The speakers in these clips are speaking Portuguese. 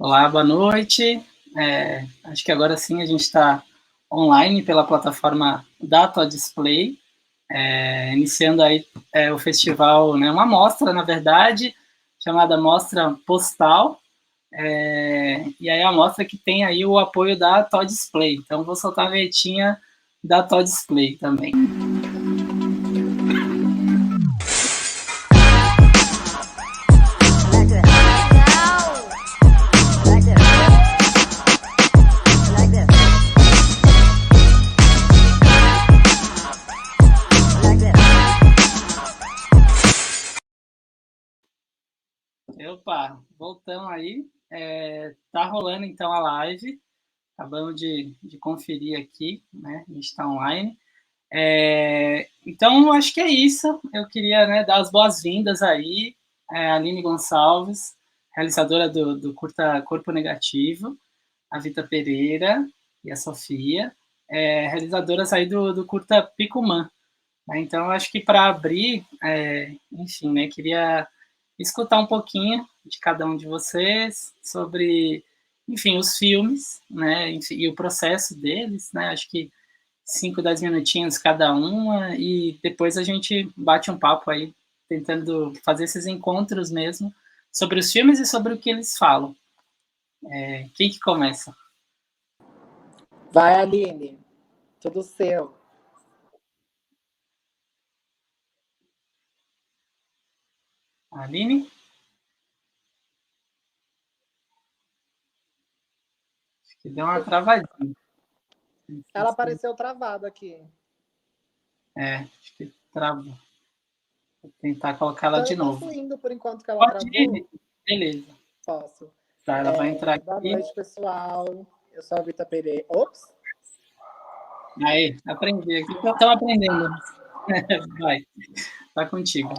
Olá, boa noite. Acho que agora sim a gente está online pela plataforma Data Display, iniciando aí o festival, né, uma mostra, na verdade, chamada Mostra Postal, e aí a mostra que tem aí o apoio da Toy Display. Então, vou soltar a vinhetinha da Toy Display também. Opa, voltamos aí. Tá rolando então a live. Acabamos de conferir aqui, né? A gente está online. Então, acho que é isso. Eu queria, né, dar as boas-vindas aí a Aline Gonçalves, realizadora do curta Corpo Negativo, a Vita Pereira e a Sofia, realizadoras aí do curta Picumã. Então, acho que para abrir, enfim, né, queria escutar um pouquinho de cada um de vocês sobre, enfim, os filmes, né, enfim, e o processo deles, né, acho que 5, 10 minutinhos cada uma, e depois a gente bate um papo aí, tentando fazer esses encontros mesmo, sobre os filmes e sobre o que eles falam. Quem que começa? Vai, Aline, tudo seu. Aline? Acho que deu uma travadinha. Ela apareceu travada aqui. Acho que travou. Vou tentar colocar ela de novo. Eu tô indo por enquanto que ela Pode travou. ir? Beleza. Posso. Tá, ela vai entrar aqui. Boa noite, pessoal. Eu sou a Vita Pereira. Ops! Aí, aprendi. Aqui que eu tô aprendendo. Vai, tá contigo.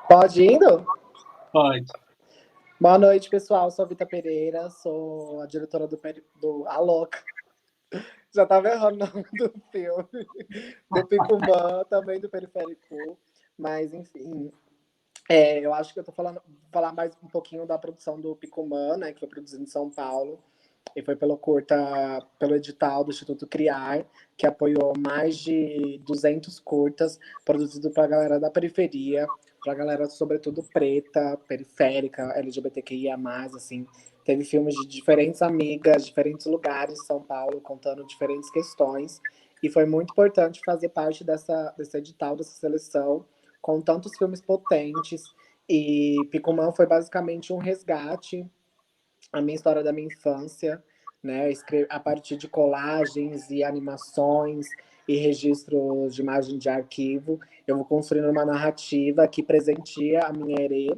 Pode ir indo? Pode. Boa noite, pessoal. Eu sou a Vita Pereira, sou a diretora do A Louca. Já tava errando o nome do filme. Do Picumã, também do Periférico. Mas, enfim, eu acho que eu tô falar mais um pouquinho da produção do Picumã, né, que foi produzido em São Paulo. E foi pelo edital do Instituto Criar, que apoiou mais de 200 curtas, produzido para a galera da periferia, para a galera, sobretudo, preta, periférica, LGBTQIA+, assim. Teve filmes de diferentes amigas, diferentes lugares de São Paulo, contando diferentes questões. E foi muito importante fazer parte desse edital, dessa seleção, com tantos filmes potentes. E Picumã foi basicamente um resgate a minha história da minha infância, né? A partir de colagens e animações e registros de imagem de arquivo, eu vou construindo uma narrativa que presenteia a minha herê,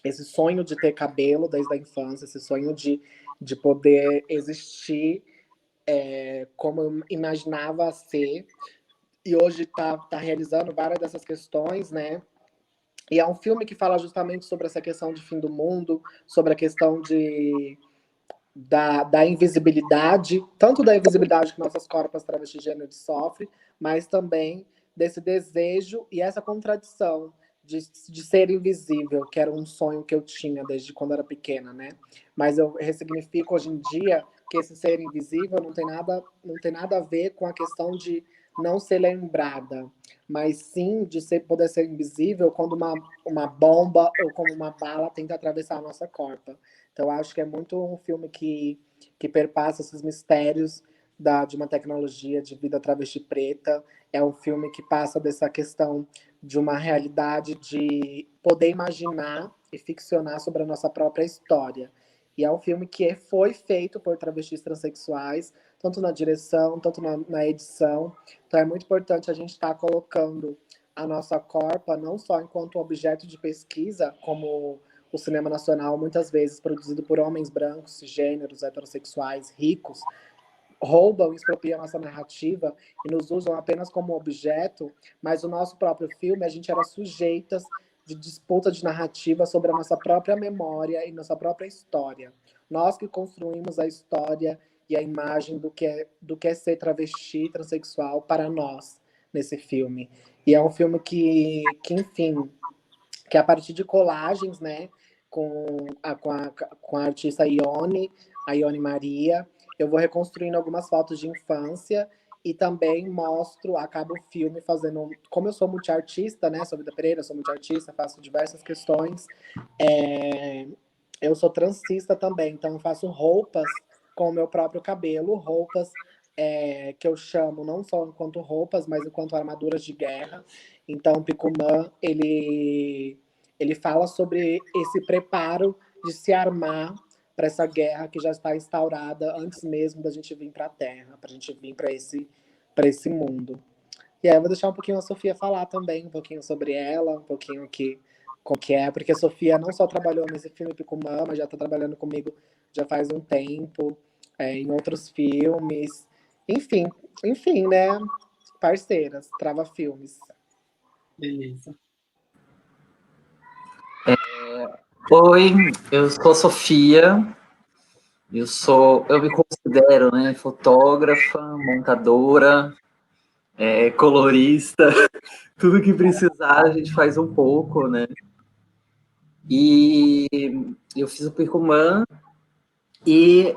esse sonho de ter cabelo desde a infância, esse sonho de poder existir como eu imaginava ser, e hoje tá realizando várias dessas questões, né? E é um filme que fala justamente sobre essa questão de fim do mundo, sobre a questão da invisibilidade, tanto da invisibilidade que nossas corpos travestis gênero sofrem, mas também desse desejo e essa contradição de ser invisível, que era um sonho que eu tinha desde quando era pequena, né? Mas eu ressignifico hoje em dia que esse ser invisível não tem nada a ver com a questão de não ser lembrada, mas sim de poder ser invisível quando uma bomba ou como uma bala tenta atravessar a nossa corpa. Então, acho que é muito um filme que perpassa esses mistérios de uma tecnologia de vida travesti preta. É um filme que passa dessa questão de uma realidade de poder imaginar e ficcionar sobre a nossa própria história. E é um filme que foi feito por travestis transexuais, tanto na direção, tanto na edição. Então, é muito importante a gente estar colocando a nossa corpa não só enquanto objeto de pesquisa, como o cinema nacional, muitas vezes produzido por homens brancos, cisgêneros, heterossexuais, ricos, roubam e expropriam a nossa narrativa e nos usam apenas como objeto, mas o nosso próprio filme, a gente era sujeitas de disputa de narrativa sobre a nossa própria memória e nossa própria história. Nós que construímos a história e a imagem do que é ser travesti, transexual para nós nesse filme. E é um filme que enfim, que a partir de colagens, né, com a artista Ione, a Ione Maria. Eu vou reconstruindo algumas fotos de infância e também acabo o filme fazendo. Como eu sou multiartista, né? Sou Vida Pereira, sou multiartista, faço diversas questões. Eu sou transista também, então eu faço roupas com o meu próprio cabelo, roupas que eu chamo não só enquanto roupas, mas enquanto armaduras de guerra. Então, o Picumã, ele fala sobre esse preparo de se armar para essa guerra que já está instaurada antes mesmo da gente vir para a Terra, para a gente vir para esse mundo. E aí eu vou deixar um pouquinho a Sofia falar também, um pouquinho sobre ela, um pouquinho como que é, porque a Sofia não só trabalhou nesse filme Picumã, mas já está trabalhando comigo já faz um tempo, em outros filmes. Enfim, né? Parceiras, Trava Filmes. Beleza. Oi, eu sou a Sofia. Eu me considero, né, fotógrafa, montadora, colorista, tudo que precisar a gente faz um pouco, né? E eu fiz o Picumã e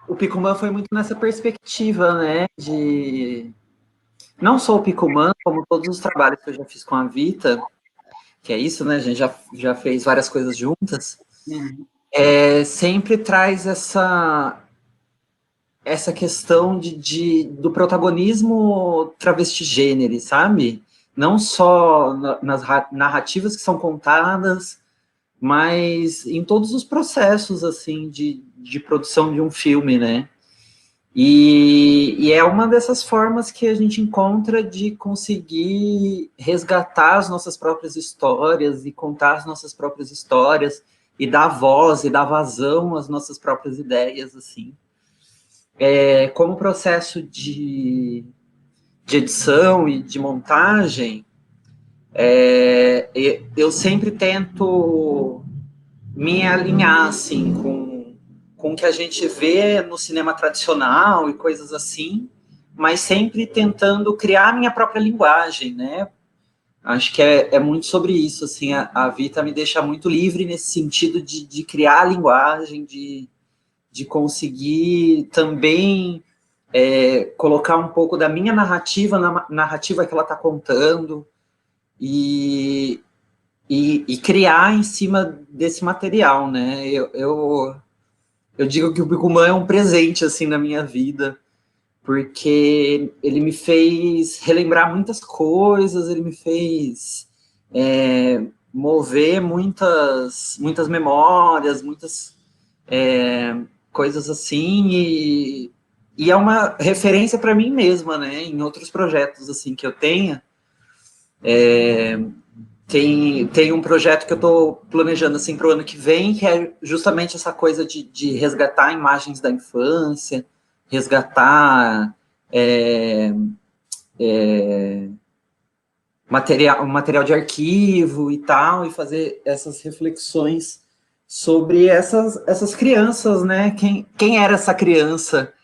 o Picumã foi muito nessa perspectiva, né, de não só o Picumã, como todos os trabalhos que eu já fiz com a Vita, que é isso, né, a gente já fez várias coisas juntas, sempre traz essa questão do protagonismo travesti-gênero, sabe? Não só nas narrativas que são contadas, mas em todos os processos, assim, de produção de um filme, né? E é uma dessas formas que a gente encontra de conseguir resgatar as nossas próprias histórias e contar as nossas próprias histórias e dar voz e dar vazão às nossas próprias ideias, assim. Como processo de edição e de montagem, eu sempre tento me alinhar assim, com o que a gente vê no cinema tradicional e coisas assim, mas sempre tentando criar a minha própria linguagem, né? Acho que é muito sobre isso, assim, a Vita me deixa muito livre nesse sentido de criar a linguagem, de conseguir também colocar um pouco da minha narrativa na narrativa que ela está contando e criar em cima desse material, né? Eu digo que o Bicumã é um presente, assim, na minha vida, porque ele me fez relembrar muitas coisas, ele me fez mover muitas memórias, muitas coisas assim, e é uma referência para mim mesma, né, em outros projetos, assim, que eu tenha. Tem um projeto que eu estou planejando, assim, para o ano que vem, que é justamente essa coisa de resgatar imagens da infância, resgatar material de arquivo e tal, e fazer essas reflexões sobre essas crianças, né? Quem era essa criança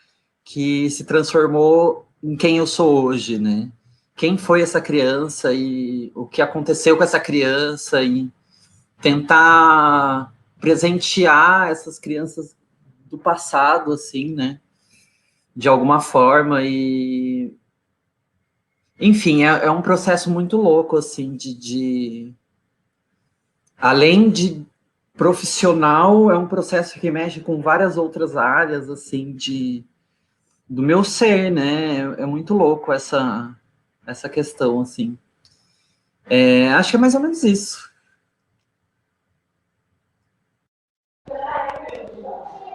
que se transformou em quem eu sou hoje, né? Quem foi essa criança e o que aconteceu com essa criança e tentar presentear essas crianças do passado, assim, né? De alguma forma e... Enfim, é um processo muito louco, assim, além de profissional, é um processo que mexe com várias outras áreas, assim, do meu ser, né? É muito louco essa questão, assim. Acho que é mais ou menos isso.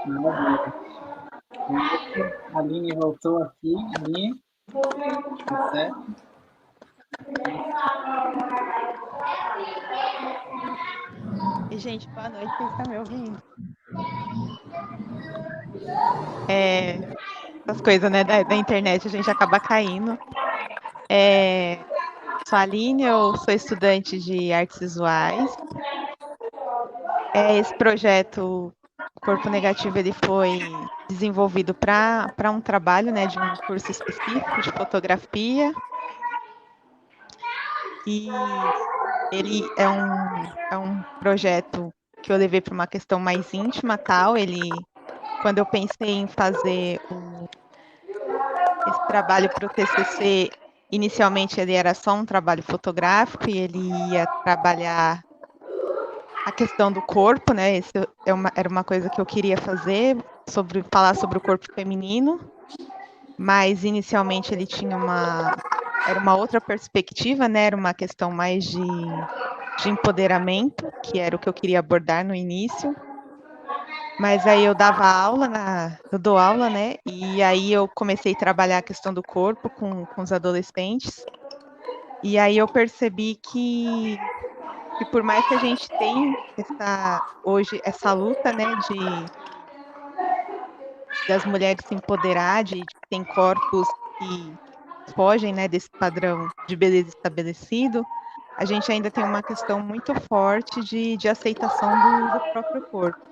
Maravilha. A Aline voltou aqui. Aline, tá certo? E, gente, boa noite, vocês estão me ouvindo? As coisas, né, da internet, a gente acaba caindo. Sou a Aline, eu sou estudante de artes visuais. Esse projeto Corpo Negativo, ele foi desenvolvido para um trabalho, né, de um curso específico de fotografia. E ele é um projeto que eu levei para uma questão mais íntima, tal. Quando eu pensei em fazer esse trabalho para o TCC, inicialmente ele era só um trabalho fotográfico e ele ia trabalhar a questão do corpo, né? Era uma coisa que eu queria fazer, falar sobre o corpo feminino, mas inicialmente ele tinha era uma outra perspectiva, né? Era uma questão mais de empoderamento, que era o que eu queria abordar no início. Mas aí eu dou aula, né? E aí eu comecei a trabalhar a questão do corpo com os adolescentes. E aí eu percebi que por mais que a gente tenha hoje essa luta, né, das mulheres se empoderar, de ter corpos que fogem, né, desse padrão de beleza estabelecido, a gente ainda tem uma questão muito forte de aceitação do próprio corpo.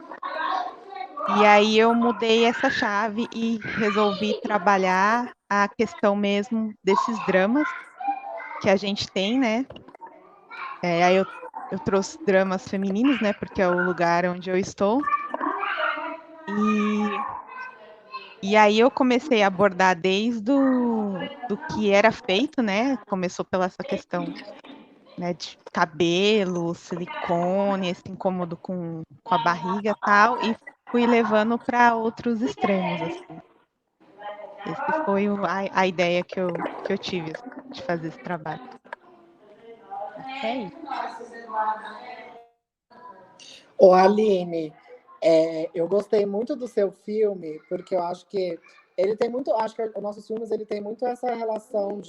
E aí eu mudei essa chave e resolvi trabalhar a questão mesmo desses dramas que a gente tem, né? Aí eu trouxe dramas femininos, né? Porque é o lugar onde eu estou. E aí eu comecei a abordar desde do que era feito, né? Começou pela essa questão, né, de cabelo, silicone, esse incômodo com a barriga e tal, e fui levando para outros extremos, assim. Esse foi a ideia que eu tive assim, de fazer esse trabalho. Acho que é isso. Ô, Aline, eu gostei muito do seu filme, porque eu acho que ele tem muito. Acho que os nossos filmes ele tem muito essa relação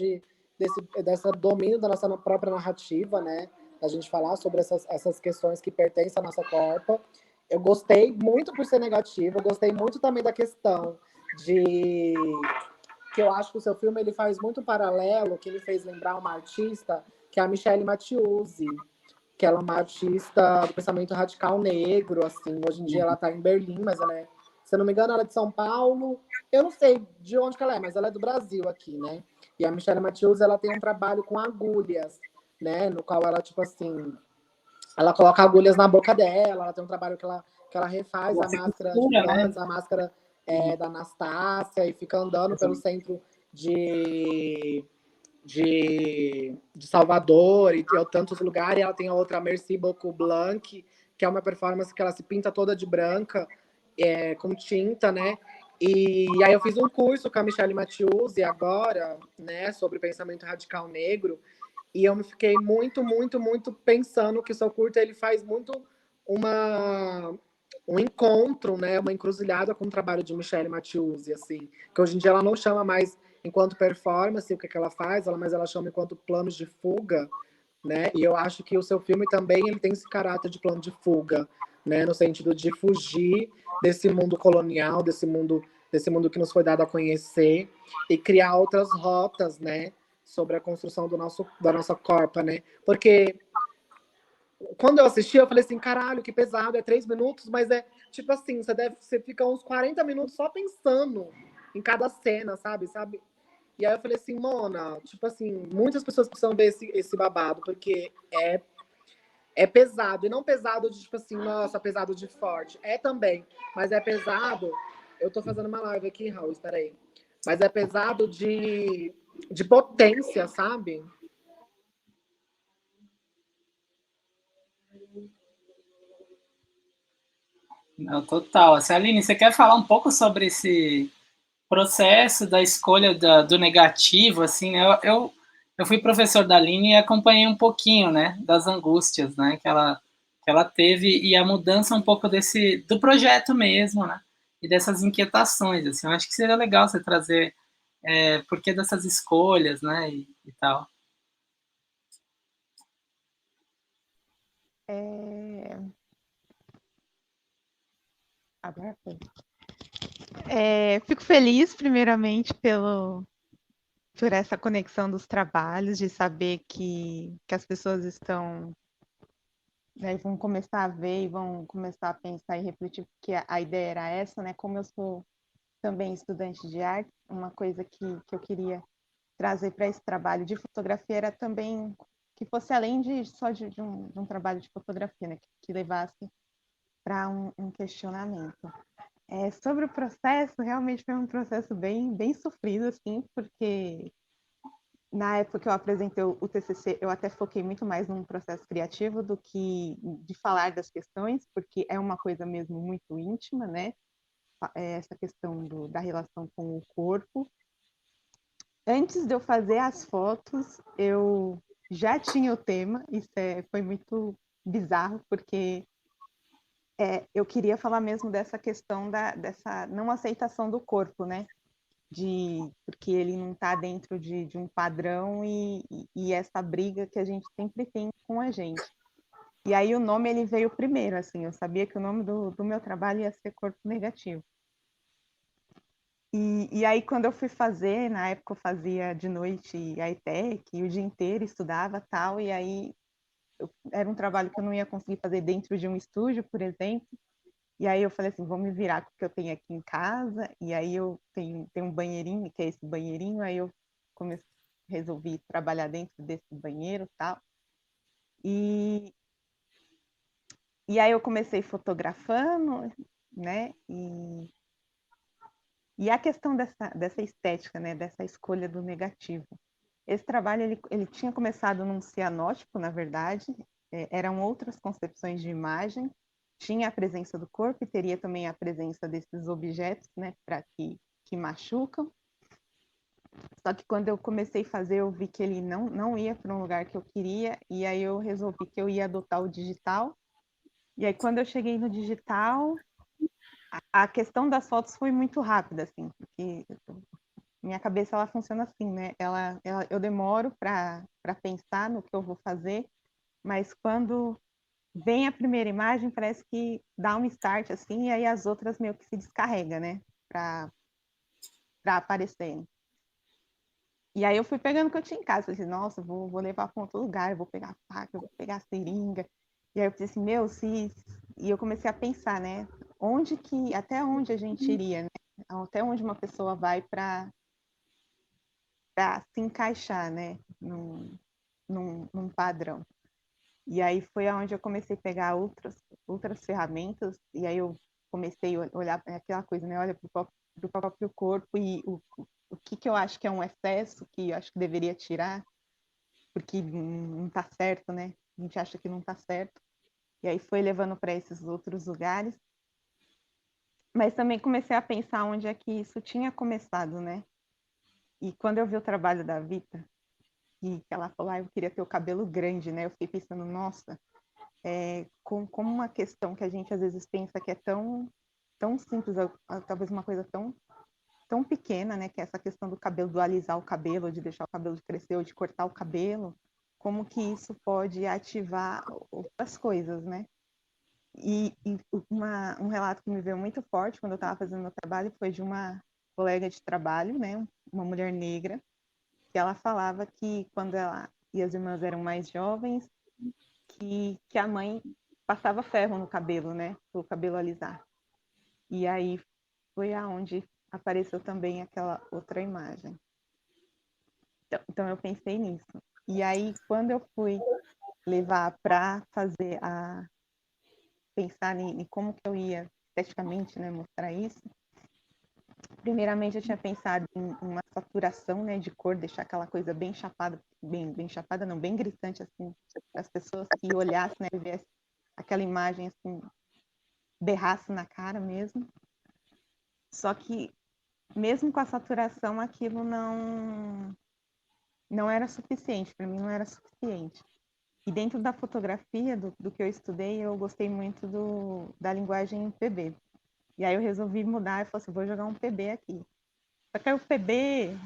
dessa domínio da nossa própria narrativa, né? A gente falar sobre essas questões que pertencem à nossa corpo. Eu gostei muito por ser negativo, eu gostei muito também da questão de que eu acho que o seu filme ele faz muito paralelo, que ele fez lembrar uma artista, que é a Michelle Mathieusi, que ela é uma artista do pensamento radical negro, assim. Hoje em dia ela está em Berlim, mas ela se eu não me engano, ela é de São Paulo. Eu não sei de onde que ela é, mas ela é do Brasil aqui, né? E a Michelle Mathieusi, ela tem um trabalho com agulhas, né? No qual ela, tipo assim, ela coloca agulhas na boca dela, ela tem um trabalho que ela refaz a máscara de Gantz, a máscara da Anastácia, e fica andando pelo centro de Salvador e tantos lugares. E ela tem a outra Merci Beaucoup Blanc, que é uma performance que ela se pinta toda de branca, com tinta, né? E aí eu fiz um curso com a Michelle Mathieusi agora, né, sobre pensamento radical negro, e eu me fiquei muito, muito, muito pensando que o seu curta ele faz muito um encontro, né, uma encruzilhada com o trabalho de Michelle Mathieusi, assim, que hoje em dia ela não chama mais enquanto performance o que ela faz, mas ela chama enquanto planos de fuga, né? E eu acho que o seu filme também ele tem esse caráter de plano de fuga, né, no sentido de fugir desse mundo colonial, desse mundo que nos foi dado a conhecer e criar outras rotas, né, sobre a construção da nossa corpa, né? Porque quando eu assisti, eu falei assim, caralho, que pesado, é 3 minutos, mas é tipo assim, você fica uns 40 minutos só pensando em cada cena, sabe? E aí eu falei assim, Mona, tipo assim, muitas pessoas precisam ver esse babado, porque é pesado, e não pesado de tipo assim, nossa, pesado de forte. É também, mas é pesado. Eu tô fazendo uma live aqui, Raul, espera aí. Mas é pesado de potência, sabe? Não, total. Assim, Aline, você quer falar um pouco sobre esse processo da escolha do negativo, assim, né? Eu fui professor da Aline e acompanhei um pouquinho, né, das angústias, né, que ela teve e a mudança um pouco do projeto mesmo, né, e dessas inquietações, assim. Eu acho que seria legal você trazer por que dessas escolhas, né, e tal. Agora foi. Fico feliz, primeiramente, por essa conexão dos trabalhos, de saber que as pessoas estão, né, vão começar a ver e vão começar a pensar e refletir, porque a ideia era essa, né? Como eu sou também estudante de arte, uma coisa que eu queria trazer para esse trabalho de fotografia era também que fosse além de só de um trabalho de fotografia, né? Que levasse para um questionamento. Sobre o processo, realmente foi um processo bem sofrido, assim, porque na época que eu apresentei o TCC, eu até foquei muito mais num processo criativo do que de falar das questões, porque é uma coisa mesmo muito íntima, né? Essa questão da relação com o corpo. Antes de eu fazer as fotos, eu já tinha o tema, foi muito bizarro, porque eu queria falar mesmo dessa questão dessa não aceitação do corpo, né? Porque ele não está dentro de um padrão e essa briga que a gente sempre tem com a gente. E aí o nome ele veio primeiro, assim, eu sabia que o nome do meu trabalho ia ser Corpo Negativo. E aí quando eu fui fazer, na época eu fazia de noite a ETEC, e o dia inteiro estudava tal, e aí era um trabalho que eu não ia conseguir fazer dentro de um estúdio, por exemplo. E aí eu falei assim, vou me virar com o que eu tenho aqui em casa. E aí eu tenho um banheirinho, que é esse banheirinho. Aí eu resolvi trabalhar dentro desse banheiro e tal. E aí eu comecei fotografando, né? E a questão dessa estética, né? Dessa escolha do negativo. Esse trabalho, ele tinha começado num cianótipo, na verdade. Eram outras concepções de imagem. Tinha a presença do corpo e teria também a presença desses objetos, né, que machucam. Só que quando eu comecei a fazer, eu vi que ele não ia para um lugar que eu queria, e aí eu resolvi que eu ia adotar o digital. E aí quando eu cheguei no digital, a questão das fotos foi muito rápida, assim, porque minha cabeça ela funciona assim, né? Eu demoro para pensar no que eu vou fazer, mas quando vem a primeira imagem, parece que dá um start assim, e aí as outras meio que se descarrega, né? Para aparecerem. E aí eu fui pegando o que eu tinha em casa. Falei assim, nossa, vou levar para outro lugar, eu vou pegar faca, eu vou pegar seringa. E aí eu pensei assim, meu, se. E eu comecei a pensar, né? Até onde a gente iria, né? Até onde uma pessoa vai para se encaixar, né? Num padrão. E aí foi aonde eu comecei a pegar outras ferramentas, e aí eu comecei a olhar aquela coisa, né? Olha para o próprio corpo e o que eu acho que é um excesso, que eu acho que deveria tirar, porque não está certo, né? A gente acha que não está certo. E aí foi levando para esses outros lugares. Mas também comecei a pensar onde é que isso tinha começado, né? E quando eu vi o trabalho da Vita, e ela falou, eu queria ter o cabelo grande, né? Eu fiquei pensando, nossa, como uma questão que a gente às vezes pensa que é tão simples, talvez uma coisa tão pequena, né? Que é essa questão do cabelo, do alisar o cabelo, de deixar o cabelo crescer ou de cortar o cabelo, como que isso pode ativar outras coisas, né? E um relato que me veio muito forte quando eu estava fazendo meu trabalho foi de uma colega de trabalho, né? Uma mulher negra, que ela falava que quando ela e as irmãs eram mais jovens, que a mãe passava ferro no cabelo, né? Para o cabelo alisar. E aí foi aonde apareceu também aquela outra imagem. Então eu pensei nisso. E aí, quando eu fui levar para pensar em como que eu ia esteticamente, né, mostrar isso, primeiramente eu tinha pensado em uma saturação, né, de cor, deixar aquela coisa bem chapada, bem chapada não, bem gritante, assim, para as pessoas que olhassem, né, viessem aquela imagem, assim, berrasse na cara mesmo. Só que, mesmo com a saturação, aquilo não era suficiente, para mim não era suficiente. E dentro da fotografia, do que eu estudei, eu gostei muito da linguagem PB. E aí eu resolvi mudar e falei assim, vou jogar um PB aqui. Só que aí o PB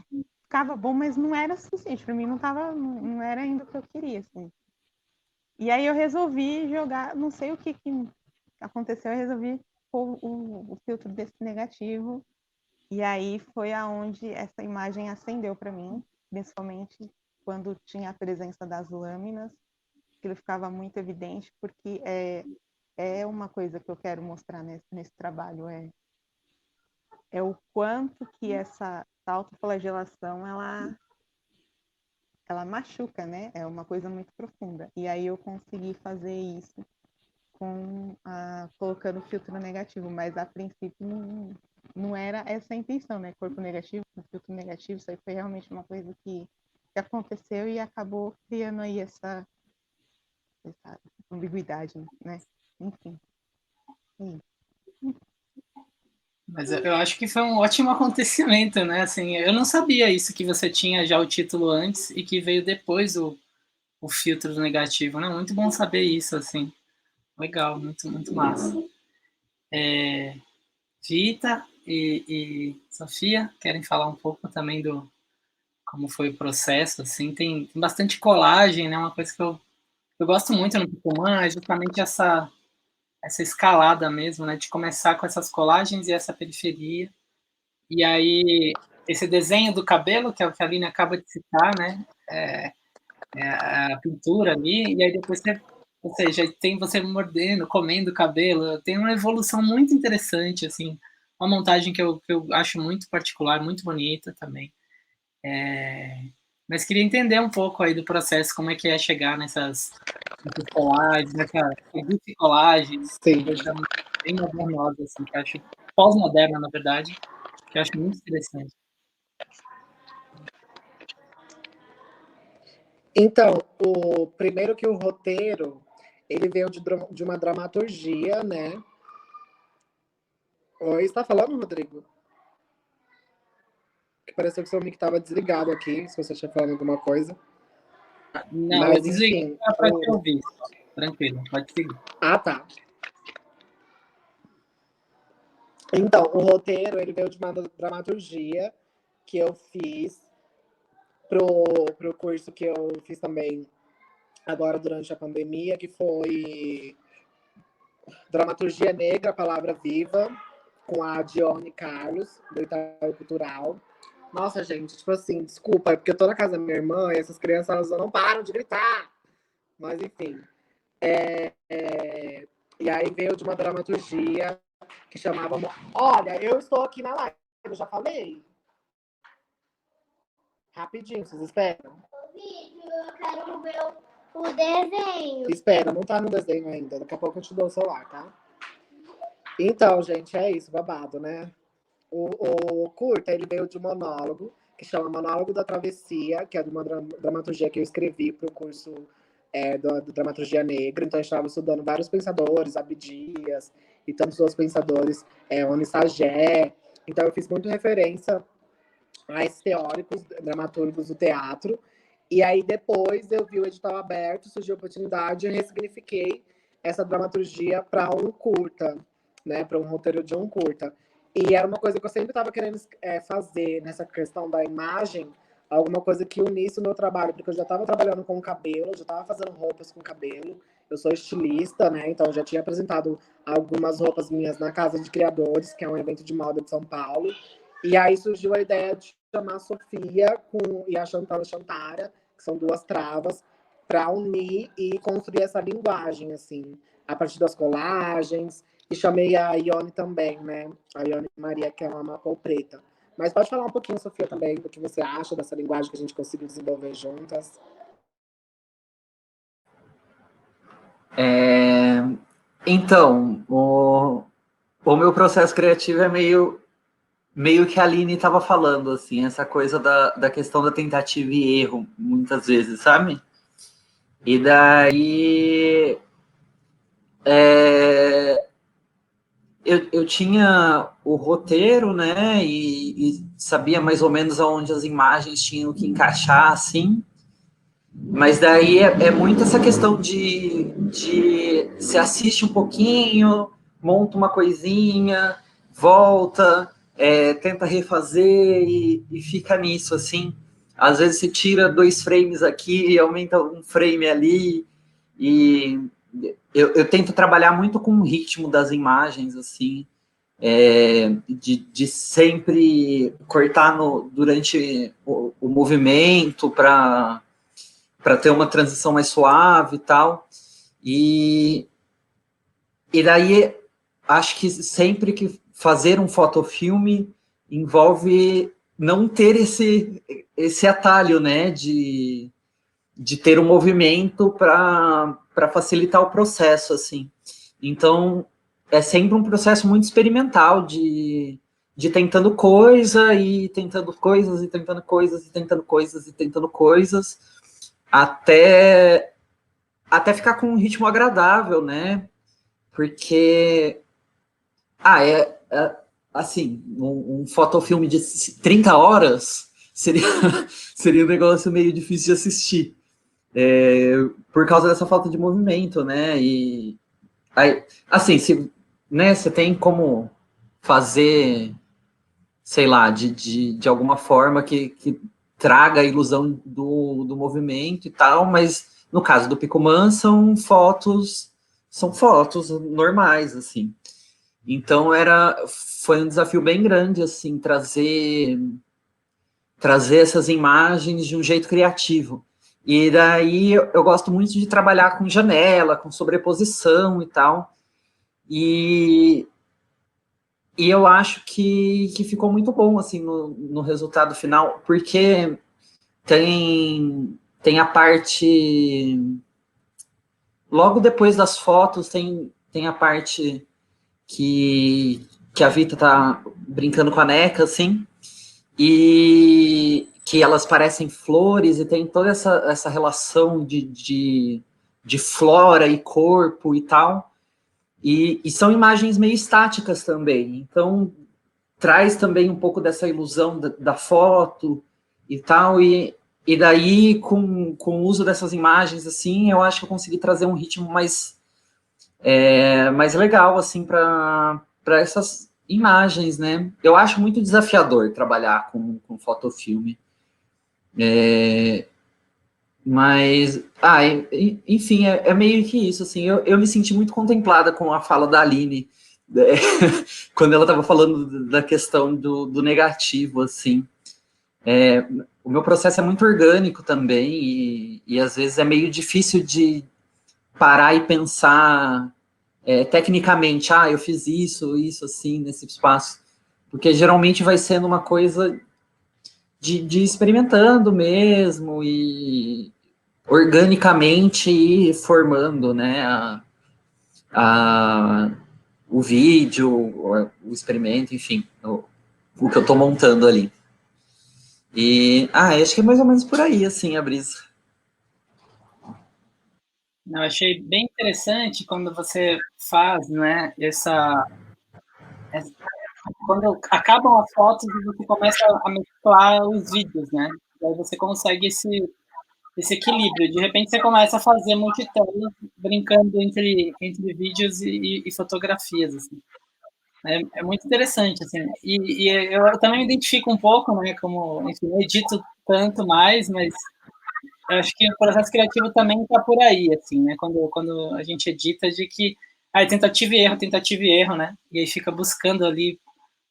ficava bom, mas não era suficiente. Para mim não era ainda o que eu queria, assim. E aí eu resolvi jogar, não sei o que aconteceu, eu resolvi pôr o filtro desse negativo. E aí foi aonde essa imagem acendeu para mim, principalmente quando tinha a presença das lâminas, aquilo ficava muito evidente, porque é uma coisa que eu quero mostrar nesse trabalho, é o quanto que essa autoflagelação, ela machuca, né? É uma coisa muito profunda. E aí eu consegui fazer isso colocando filtro negativo, mas a princípio não era essa a intenção, né? Corpo negativo, filtro negativo, isso aí foi realmente uma coisa que aconteceu e acabou criando aí essa ambiguidade, né? Enfim. Mas eu acho que foi um ótimo acontecimento, né? Assim, eu não sabia isso, que você tinha já o título antes e que veio depois o filtro negativo, né? Muito bom saber isso, assim. Legal, muito, muito massa. Vita e Sofia, querem falar um pouco também do como foi o processo, assim, tem bastante colagem, né? Uma coisa que eu gosto muito no Picumã é justamente essa escalada mesmo, né? De começar com essas colagens e essa periferia. E aí, esse desenho do cabelo, que é o que a Aline acaba de citar, né? A pintura ali, e aí depois você, ou seja, tem você mordendo, comendo o cabelo, tem uma evolução muito interessante, assim, uma montagem que eu acho muito particular, muito bonita também. Mas queria entender um pouco aí do processo, como é que é chegar nessas colagens, nessa colagem, Sim. coisa bem modernosa, assim, que eu acho pós-moderna, na verdade, que eu acho muito interessante. Então, o primeiro que o roteiro, ele veio de uma dramaturgia, né? Oi, está falando, Rodrigo? Que pareceu que seu mic estava desligado aqui, se você estiver falando alguma coisa. Não, eu Mas, desliguei enfim. para te ouvir, só. Tranquilo, pode seguir. Ah, tá. Então, o roteiro, ele veio de uma dramaturgia que eu fiz pro curso que eu fiz também agora durante a pandemia, que foi Dramaturgia Negra, Palavra Viva, com a Dione Carlos, do Itaú Cultural. Nossa, gente, tipo assim, desculpa, é porque eu tô na casa da minha irmã e essas crianças elas não param de gritar. Mas, enfim. E aí veio de uma dramaturgia que chamava... Olha, eu estou aqui na live, eu já falei. Rapidinho, vocês esperam. O vídeo, eu quero ver o desenho. Espera, não tá no desenho ainda. Daqui a pouco eu te dou o celular, tá? Então, gente, é isso, babado, né? O curta, ele veio de um monólogo, que chama Monólogo da Travessia, que é de uma dramaturgia que eu escrevi para o curso da Dramaturgia Negra. Então, a gente estava estudando vários pensadores, Abdias, e tantos outros pensadores, Oni Sagé. Então, eu fiz muito referência a esses teóricos, dramaturgos do teatro. E aí, depois, eu vi o edital aberto, surgiu a oportunidade, e eu ressignifiquei essa dramaturgia para um curta, né? Para um roteiro de um curta. E era uma coisa que eu sempre estava querendo fazer nessa questão da imagem, alguma coisa que unisse o meu trabalho, porque eu já estava trabalhando com cabelo, já estava fazendo roupas com cabelo. Eu sou estilista, né? Então já tinha apresentado algumas roupas minhas na Casa de Criadores, que é um evento de moda de São Paulo. E aí surgiu a ideia de chamar a Sofia e a Chantal Chantara, que são duas travas, para unir e construir essa linguagem, assim, a partir das colagens. E chamei a Ione também, né? A Ione Maria, que é uma Mapou Preta. Mas pode falar um pouquinho, Sofia, também, do que você acha dessa linguagem que a gente conseguiu desenvolver juntas. Então, o meu processo criativo é meio que a Aline estava falando, assim, essa coisa da questão da tentativa e erro, muitas vezes, sabe? E daí... Eu tinha o roteiro, né, e sabia mais ou menos aonde as imagens tinham que encaixar, assim, mas daí é muito essa questão de se assiste um pouquinho, monta uma coisinha, volta, tenta refazer e fica nisso, assim. Às vezes você tira 2 frames aqui e aumenta um frame ali, e eu tento trabalhar muito com o ritmo das imagens, assim, de sempre cortar durante o movimento para ter uma transição mais suave e tal. E daí, acho que sempre que fazer um fotofilme envolve não ter esse atalho, né, de ter um movimento para facilitar o processo, assim. Então, é sempre um processo muito experimental de tentando coisa e tentando coisas e tentando coisas e tentando coisas e tentando coisas, até ficar com um ritmo agradável, né? Porque, assim, um fotofilme de 30 horas seria um negócio meio difícil de assistir, por causa dessa falta de movimento, né? E aí, assim, né, você tem como fazer, sei lá, de alguma forma que traga a ilusão do movimento e tal, mas no caso do Picoman são fotos normais, assim. Então foi um desafio bem grande, assim, trazer essas imagens de um jeito criativo. E daí eu gosto muito de trabalhar com janela, com sobreposição e tal. E eu acho que ficou muito bom, assim, no resultado final, porque tem a parte... Logo depois das fotos, tem a parte que a Vita tá brincando com a Neca, assim, e que elas parecem flores, e tem toda essa relação de flora e corpo e tal, e são imagens meio estáticas também, então traz também um pouco dessa ilusão da foto e tal, e daí com o uso dessas imagens, assim, eu acho que eu consegui trazer um ritmo mais legal, assim, para essas imagens, né? Eu acho muito desafiador trabalhar com fotofilme. Mas, enfim, é meio que isso, assim, eu me senti muito contemplada com a fala da Aline, quando ela estava falando da questão do negativo, assim. O meu processo é muito orgânico também, e às vezes é meio difícil de parar e pensar tecnicamente, eu fiz isso, assim, nesse espaço, porque geralmente vai sendo uma coisa de experimentando mesmo, e organicamente ir formando, né, o vídeo, o experimento, enfim, o que eu estou montando ali. E, acho que é mais ou menos por aí, assim, a brisa. Eu achei bem interessante quando você faz, né, quando acabam as fotos e você começa a mesclar os vídeos, né? E aí você consegue esse equilíbrio. De repente você começa a fazer multitela, brincando entre vídeos e fotografias, assim. É muito interessante, assim. E eu também me identifico um pouco, né? Como, enfim, eu edito tanto mais, mas eu acho que o processo criativo também está por aí, assim, né? Quando a gente edita, de que tentativa e erro, né? E aí fica buscando ali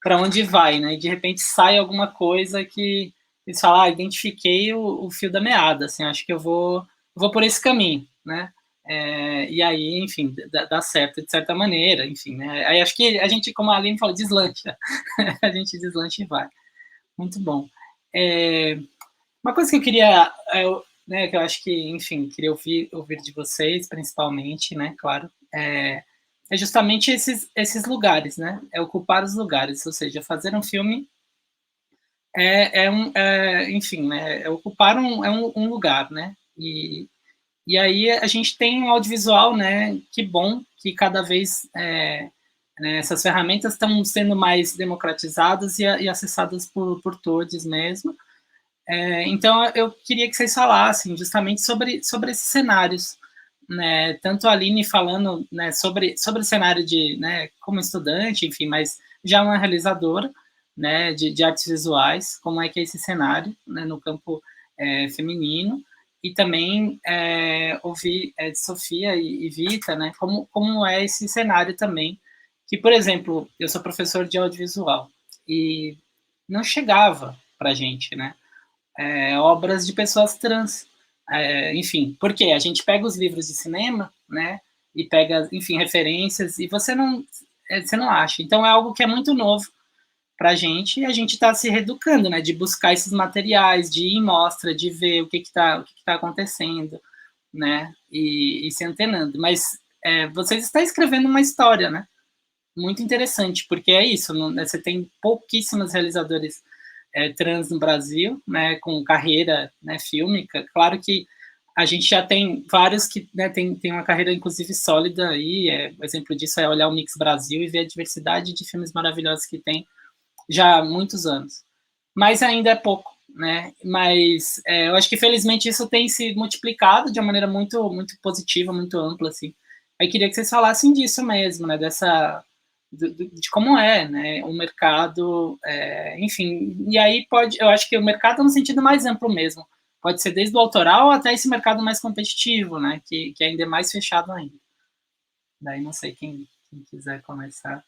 para onde vai, né? E de repente sai alguma coisa que eles falam, identifiquei o fio da meada, assim, acho que eu vou por esse caminho, né? E aí, enfim, dá certo de certa maneira, enfim, né? Aí acho que a gente, como a Aline falou, deslancha, a gente deslancha e vai. Muito bom. Uma coisa que eu queria, né, que eu acho que, enfim, queria ouvir de vocês, principalmente, né, claro, é justamente esses lugares, né? É ocupar os lugares, ou seja, fazer um filme enfim, né? É ocupar um lugar, né? E aí a gente tem um audiovisual, né? Que bom que cada vez né, essas ferramentas estão sendo mais democratizadas e acessadas por todos mesmo. Então eu queria que vocês falassem justamente sobre esses cenários, né? Tanto a Aline falando, né, sobre o cenário de, né, como estudante, enfim, mas já uma realizadora, né, de artes visuais, como é que é esse cenário, né, no campo feminino, e também ouvir de Sofia e Vita, né, como é esse cenário também, que, por exemplo, eu sou professor de audiovisual, e não chegava para gente, né, obras de pessoas trans. Enfim, porque a gente pega os livros de cinema, né, e pega, enfim, referências, e você não acha. Então é algo que é muito novo para a gente, e a gente está se reeducando, né, de buscar esses materiais, de ir em mostra, de ver o que está acontecendo, né, e se antenando. Mas vocês estão escrevendo uma história, né? Muito interessante, porque é isso, você tem pouquíssimos realizadores trans no Brasil, né, com carreira, né, fílmica. Claro que a gente já tem vários que, né, tem uma carreira, inclusive, sólida aí. O exemplo disso é olhar o Mix Brasil e ver a diversidade de filmes maravilhosos que tem já há muitos anos. Mas ainda é pouco, né? Mas eu acho que, felizmente, isso tem se multiplicado de uma maneira muito, muito positiva, muito ampla, assim. Aí queria que vocês falassem disso mesmo, né? De como é, né, o mercado, enfim, e aí eu acho que o mercado no sentido mais amplo mesmo, pode ser desde o autoral até esse mercado mais competitivo, né, que ainda é mais fechado ainda. Daí não sei quem quiser começar.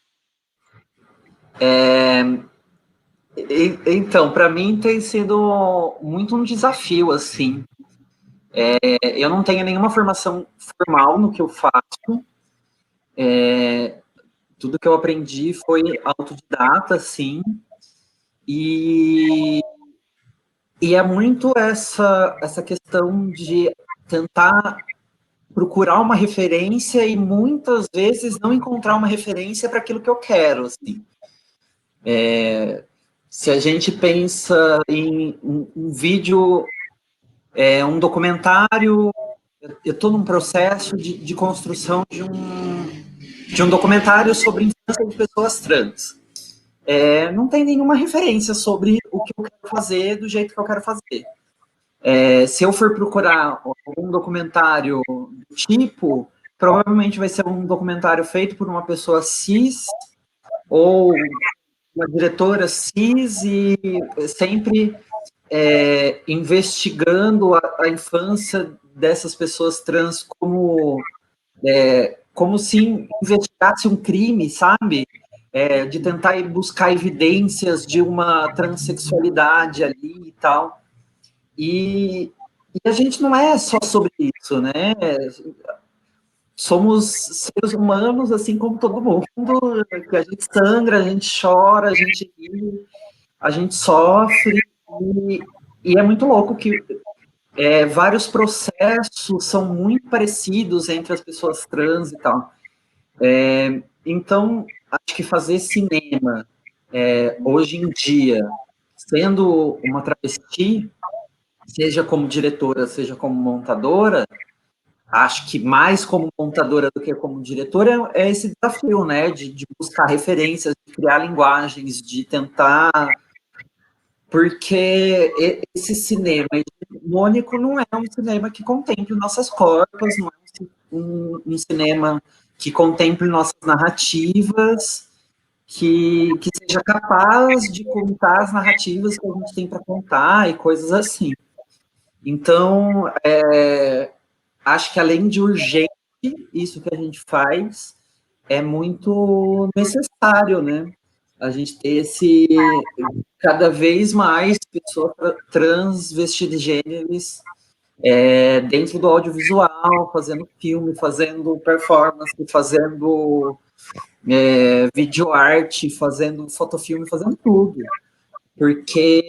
Então, para mim tem sido muito um desafio, assim. Eu não tenho nenhuma formação formal no que eu faço. Tudo que eu aprendi foi autodidata, assim. E é muito essa questão de tentar procurar uma referência e muitas vezes não encontrar uma referência para aquilo que eu quero, assim. Se a gente pensa em um vídeo, um documentário, eu estou num processo de construção de um documentário sobre infância de pessoas trans. Não tem nenhuma referência sobre o que eu quero fazer do jeito que eu quero fazer. Se eu for procurar um documentário do tipo, provavelmente vai ser um documentário feito por uma pessoa cis ou uma diretora cis e sempre investigando a infância dessas pessoas trans como se investigasse um crime, sabe? De tentar buscar evidências de uma transexualidade ali e tal. E a gente não é só sobre isso, né? Somos seres humanos, assim como todo mundo. A gente sangra, a gente chora, a gente ri, a gente sofre. E é muito louco que vários processos são muito parecidos entre as pessoas trans e tal. Então, acho que fazer cinema hoje em dia, sendo uma travesti, seja como diretora, seja como montadora, acho que mais como montadora do que como diretora é esse desafio, né, de buscar referências, de criar linguagens, de tentar... Porque esse cinema hegemônico não é um cinema que contemple nossas corpos, não é um cinema que contemple nossas narrativas, que seja capaz de contar as narrativas que a gente tem para contar e coisas assim. Então, acho que além de urgente, isso que a gente faz é muito necessário, né? A gente ter cada vez mais pessoas trans, vestigêneres, dentro do audiovisual, fazendo filme, fazendo performance, fazendo videoarte, fazendo fotofilme, fazendo tudo. Porque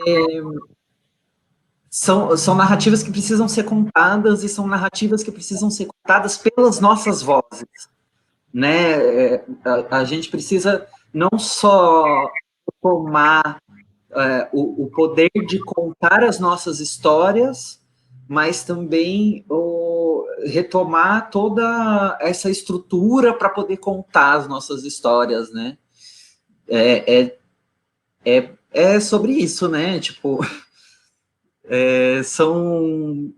são narrativas que precisam ser contadas e são narrativas que precisam ser contadas pelas nossas vozes, né? A gente precisa não só tomar o poder de contar as nossas histórias, mas também retomar toda essa estrutura para poder contar as nossas histórias, né? É sobre isso, né? Tipo, são,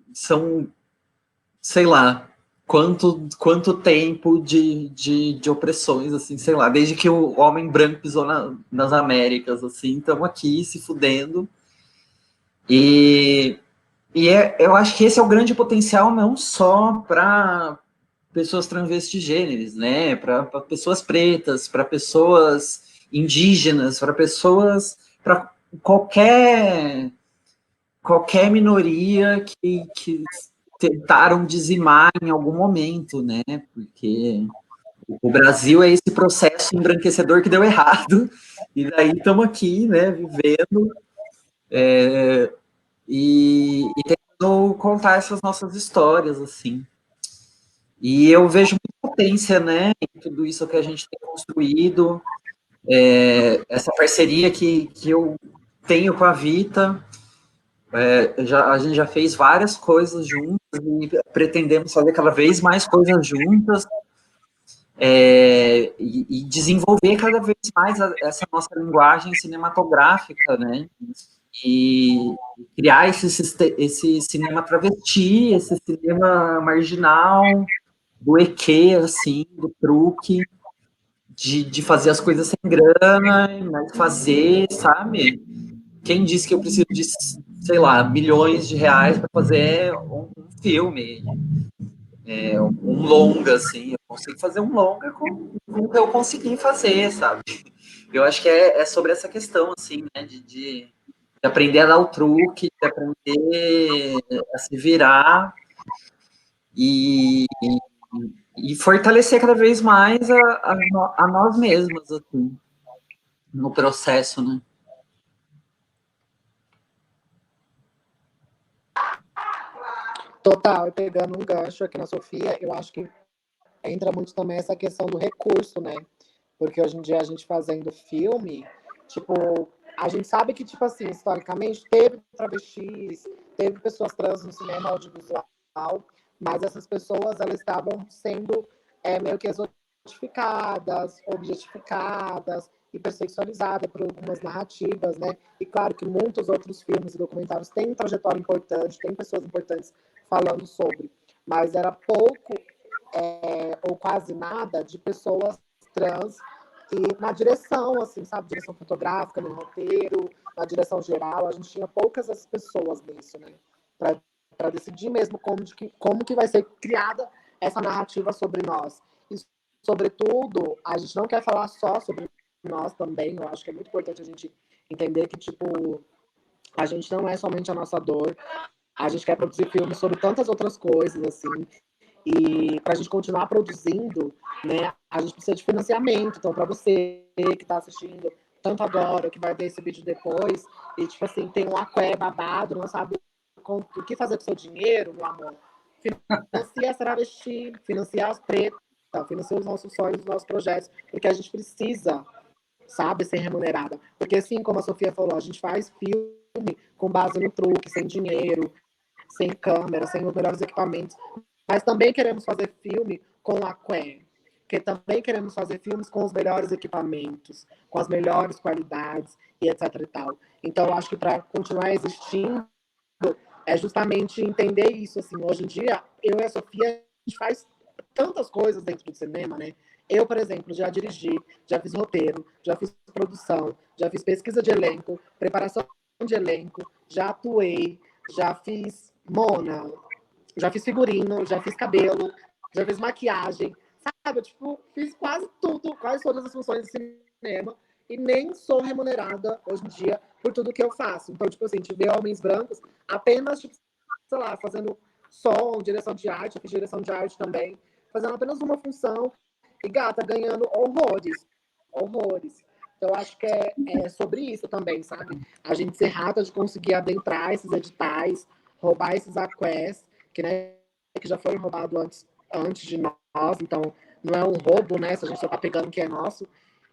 sei lá, quanto tempo de opressões, assim, sei lá, desde que o homem branco pisou nas Américas, assim, estamos aqui se fudendo. E eu acho que esse é o grande potencial, não só para pessoas transvestigêneres, né, para pessoas pretas, para pessoas indígenas, para qualquer minoria que tentaram dizimar em algum momento, né? Porque o Brasil é esse processo embranquecedor que deu errado, e daí estamos aqui, né, vivendo e tentando contar essas nossas histórias, assim. E eu vejo muito potência, né, em tudo isso que a gente tem construído, essa parceria que eu tenho com a Vita. A gente já fez várias coisas juntas e pretendemos fazer cada vez mais coisas juntas, e desenvolver cada vez mais essa nossa linguagem cinematográfica, né? E criar esse cinema travesti, esse cinema marginal, do EQ, assim, do truque, de fazer as coisas sem grana, mas fazer, sabe? Quem disse que eu preciso de, sei lá, milhões de reais para fazer um filme, um longa, assim? Eu consigo fazer um longa com o que eu consegui fazer, sabe? Eu acho que é sobre essa questão, assim, né? De aprender a dar o truque, de aprender a se virar e, e fortalecer cada vez mais a nós mesmos, assim, no processo, né? Total, e pegando um gancho aqui na Sofia, eu acho que entra muito também essa questão do recurso, né? Porque hoje em dia a gente fazendo filme, tipo, a gente sabe que, tipo assim, historicamente teve travestis, teve pessoas trans no cinema audiovisual, mas essas pessoas, elas estavam sendo meio que exotificadas, objetificadas, hipersexualizadas por algumas narrativas, né? E claro que muitos outros filmes e documentários têm trajetória importante, tem pessoas importantes falando sobre, mas era pouco ou quase nada de pessoas trans e na direção, assim, sabe, direção fotográfica, no roteiro, na direção geral, a gente tinha poucas as pessoas nisso, né, para decidir mesmo como que vai ser criada essa narrativa sobre nós. E, sobretudo, a gente não quer falar só sobre nós também, eu acho que é muito importante a gente entender que, tipo, a gente não é somente a nossa dor, a gente quer produzir filmes sobre tantas outras coisas, assim, e para a gente continuar produzindo, né, a gente precisa de financiamento. Então, para você que está assistindo, tanto agora, que vai ver esse vídeo depois, e tipo assim, tem um aqué babado, não sabe o que fazer com o seu dinheiro, meu amor, financia as travesti, financia as pretas, financia os nossos sonhos, os nossos projetos, porque a gente precisa, sabe, ser remunerada. Porque assim como a Sofia falou, a gente faz filme com base no truque, sem dinheiro, sem câmera, sem os melhores equipamentos. Mas também queremos fazer filme com a Qué, que também queremos fazer filmes com os melhores equipamentos, com as melhores qualidades e etc e tal. Então, eu acho que para continuar existindo é justamente entender isso. Assim, hoje em dia, eu e a Sofia, a gente faz tantas coisas dentro do cinema, né? Eu, por exemplo, já dirigi, já fiz roteiro, já fiz produção, já fiz pesquisa de elenco, preparação de elenco, já atuei, já fiz Mona, já fiz figurino, já fiz cabelo, já fiz maquiagem, sabe? Eu, tipo, fiz quase tudo, quase todas as funções de cinema e nem sou remunerada hoje em dia por tudo que eu faço. Então, tipo assim, a gente vê homens brancos apenas, tipo, sei lá, fazendo som, direção de arte, eu fiz direção de arte também, fazendo apenas uma função e gata ganhando horrores, horrores. Então, eu acho que é sobre isso também, sabe? A gente ser rata de conseguir adentrar esses editais, roubar esses aqués, que, né, que já foram roubados antes de nós, então não é um roubo, né? Se a gente só está pegando o que é nosso,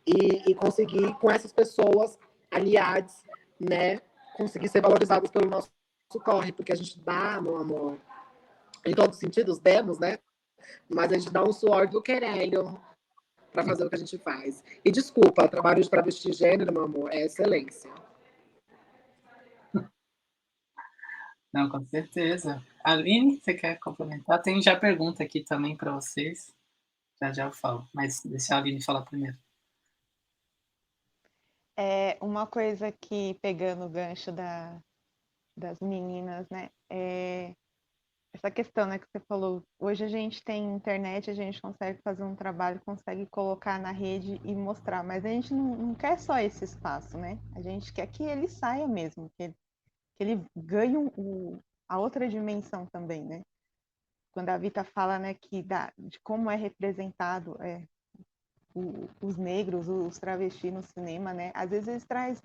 e conseguir com essas pessoas aliadas, né? Conseguir ser valorizados pelo nosso corre, porque a gente dá, meu amor, em todos os sentidos, demos, né? Mas a gente dá um suor do querelho para fazer o que a gente faz. E desculpa, trabalho de travesti gênero, meu amor, é excelência. Não, com certeza. Aline, você quer complementar? Tem já pergunta aqui também para vocês. Já eu falo, mas deixa a Aline falar primeiro. Uma coisa que, pegando o gancho das meninas, né? Essa questão, né, que você falou. Hoje a gente tem internet, a gente consegue fazer um trabalho, consegue colocar na rede e mostrar, mas a gente não quer só esse espaço, né? A gente quer que ele saia mesmo, que ele ganhe a outra dimensão também, né? Quando a Vita fala, né, de como é representado os negros, os travestis no cinema, né? Às vezes eles trazem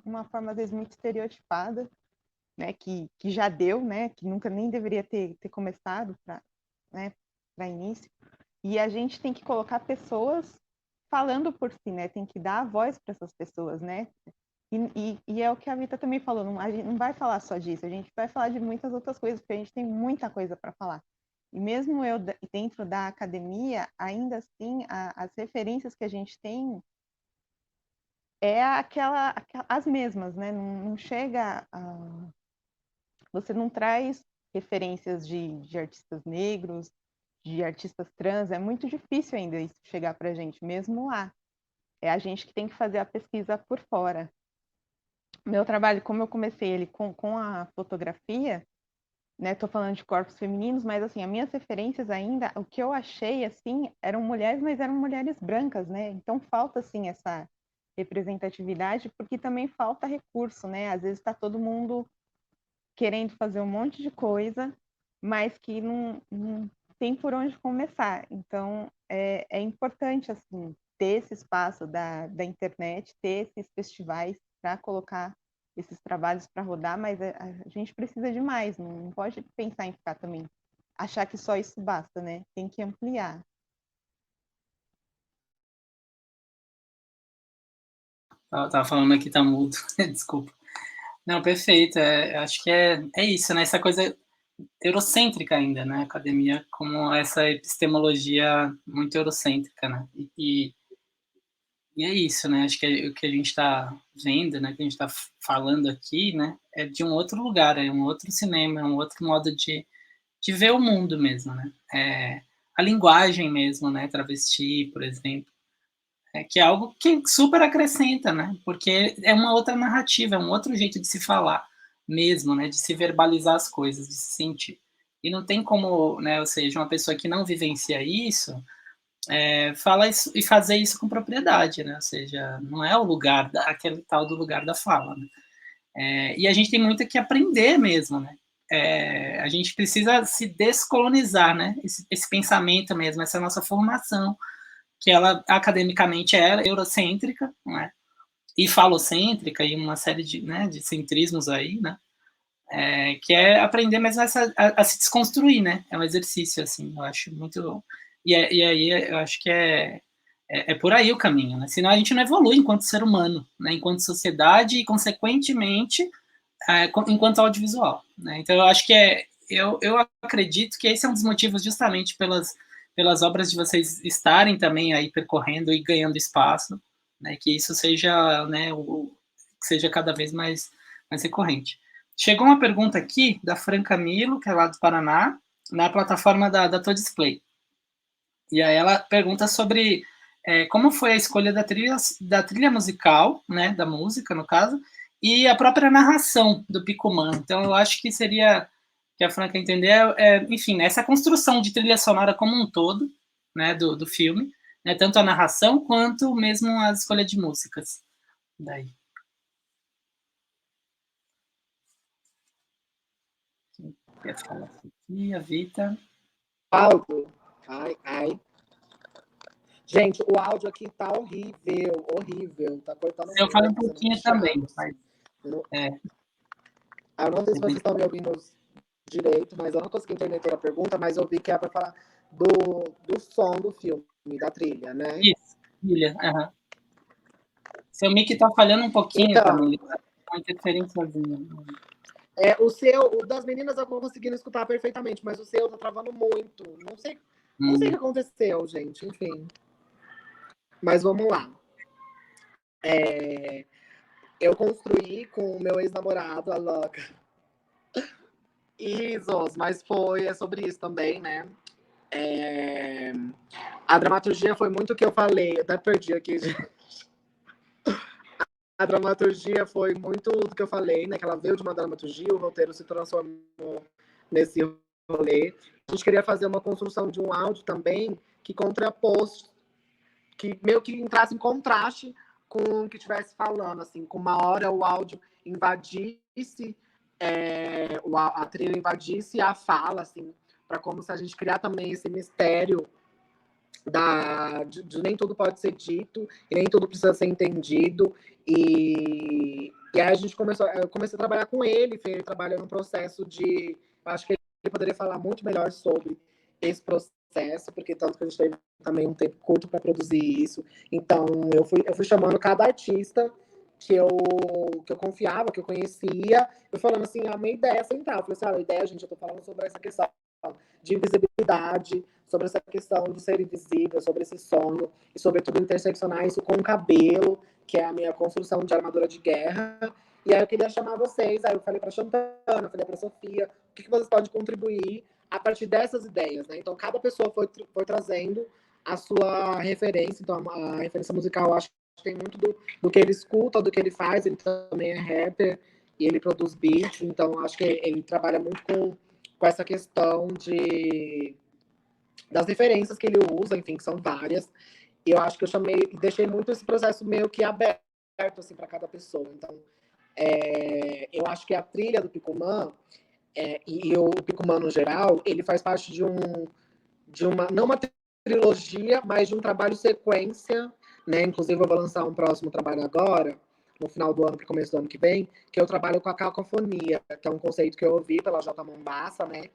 uma forma, às vezes, muito estereotipada, né? Que já deu, né? Que nunca nem deveria ter começado para, né, para início. E a gente tem que colocar pessoas falando por si, né? Tem que dar a voz para essas pessoas, né? E é o que a Vita também falou, a gente não vai falar só disso, a gente vai falar de muitas outras coisas, porque a gente tem muita coisa para falar. E mesmo eu dentro da academia, ainda assim, as referências que a gente tem as mesmas, né? Não chega a... Você não traz referências de artistas negros, de artistas trans, é muito difícil ainda isso chegar para a gente, mesmo lá. É a gente que tem que fazer a pesquisa por fora. Meu trabalho, como eu comecei ele com a fotografia, né, tô falando de corpos femininos, mas assim, as minhas referências ainda, o que eu achei, assim, eram mulheres, mas eram mulheres brancas, né, então falta, assim, essa representatividade, porque também falta recurso, né, às vezes está todo mundo querendo fazer um monte de coisa, mas que não tem por onde começar, então é importante, assim, ter esse espaço da internet, ter esses festivais para colocar esses trabalhos para rodar, mas a gente precisa de mais, não pode pensar em ficar também, achar que só isso basta, né? Tem que ampliar. Eu tava falando aqui, tá mudo, desculpa. Não, perfeito, acho que é isso, né, essa coisa eurocêntrica ainda, né, a academia como essa epistemologia muito eurocêntrica, né, e é isso, né, acho que o que a gente está vendo, né, que a gente está falando aqui, né, é de um outro lugar, é um outro cinema, é um outro modo de ver o mundo mesmo, né, a linguagem mesmo, né, travesti, por exemplo, que é algo que super acrescenta, né, porque é uma outra narrativa, é um outro jeito de se falar mesmo, né, de se verbalizar as coisas, de se sentir. E não tem como, né, ou seja, uma pessoa que não vivencia isso, falar isso e fazer isso com propriedade, né, ou seja, não é o lugar, aquele tal do lugar da fala, né. E a gente tem muito que aprender mesmo, né, a gente precisa se descolonizar, né, esse pensamento mesmo, essa nossa formação, que ela academicamente é eurocêntrica, não é? E falocêntrica, e uma série de, né, de centrismos aí, né? Que é aprender mesmo a se desconstruir, né? É um exercício, assim, eu acho muito... E aí eu acho que é por aí o caminho, né? Senão a gente não evolui enquanto ser humano, né? Enquanto sociedade e, consequentemente, enquanto audiovisual, né? Então eu acho que eu acredito que esse é um dos motivos justamente pelas obras de vocês estarem também aí percorrendo e ganhando espaço, né? Que isso seja, né, seja cada vez mais recorrente. Chegou uma pergunta aqui da Fran Camilo, que é lá do Paraná, na plataforma da Todisplay. E aí ela pergunta sobre como foi a escolha da trilha musical, né, da música, no caso, e a própria narração do Picumã. Então, eu acho que seria, que a Fran quer entender, enfim, essa construção de trilha sonora como um todo, né, do filme, né, tanto a narração quanto mesmo a escolha de músicas. Daí. Quem quer falar aqui? A Vita. Áudio. Ai. Gente, o áudio aqui tá horrível, horrível. Tá cortando Eu muito, falo um tá sendo pouquinho muito também, chato. mas... Eu não sei se vocês estão me ouvindo direito, mas eu não consegui entender toda a pergunta, mas eu vi que é para falar do som do filme, da trilha, né? Isso, trilha. Uhum. Seu mic tá falhando um pouquinho, Então, Camille. Uma interferênciazinha. o das meninas eu tô conseguindo escutar perfeitamente, mas o seu tá travando muito. Não sei o que aconteceu, gente, enfim. Mas vamos lá. Eu construí com o meu ex-namorado, a louca. Isos, mas é sobre isso também, né? A dramaturgia foi muito o que eu falei. Eu até perdi aqui, gente. A dramaturgia foi muito do que eu falei, né? Que ela veio de uma dramaturgia, o roteiro se transformou nesse rolê. A gente queria fazer uma construção de um áudio também que contrapôs, que meio que entrasse em contraste com o que estivesse falando, assim, com uma hora o áudio invadisse, a trilha invadisse a fala, assim, para como se a gente criar também esse mistério de nem tudo pode ser dito e nem tudo precisa ser entendido. E aí eu comecei a trabalhar com ele, ele trabalha no processo de... Acho que ele poderia falar muito melhor sobre esse processo processo, porque tanto que a gente teve também um tempo curto para produzir isso. Então, eu fui chamando cada artista que eu confiava, que eu conhecia, eu falando assim, a minha ideia central. Eu falei assim, a ideia, gente, eu tô falando sobre essa questão de invisibilidade, sobre essa questão de ser invisível, sobre esse sonho, e sobretudo interseccionar isso com o cabelo, que é a minha construção de armadura de guerra. E aí eu queria chamar vocês, aí eu falei para Chantana, falei para Sofia, o que vocês podem contribuir a partir dessas ideias, né? Então, cada pessoa foi trazendo a sua referência. Então, a referência musical, eu acho que tem muito do que ele escuta, do que ele faz. Ele também é rapper e ele produz beats. Então, acho que ele trabalha muito com essa questão das referências que ele usa, enfim, que são várias. E eu acho que eu deixei muito esse processo meio que aberto, assim, para cada pessoa. Então, eu acho que a trilha do Picumã, e o Picumã no geral, ele faz parte de uma, não uma trilogia, mas de um trabalho sequência, né? Inclusive eu vou lançar um próximo trabalho agora, no final do ano para o começo do ano que vem, que eu trabalho com a cacofonia, que é um conceito que eu ouvi pela J. Mombassa, né?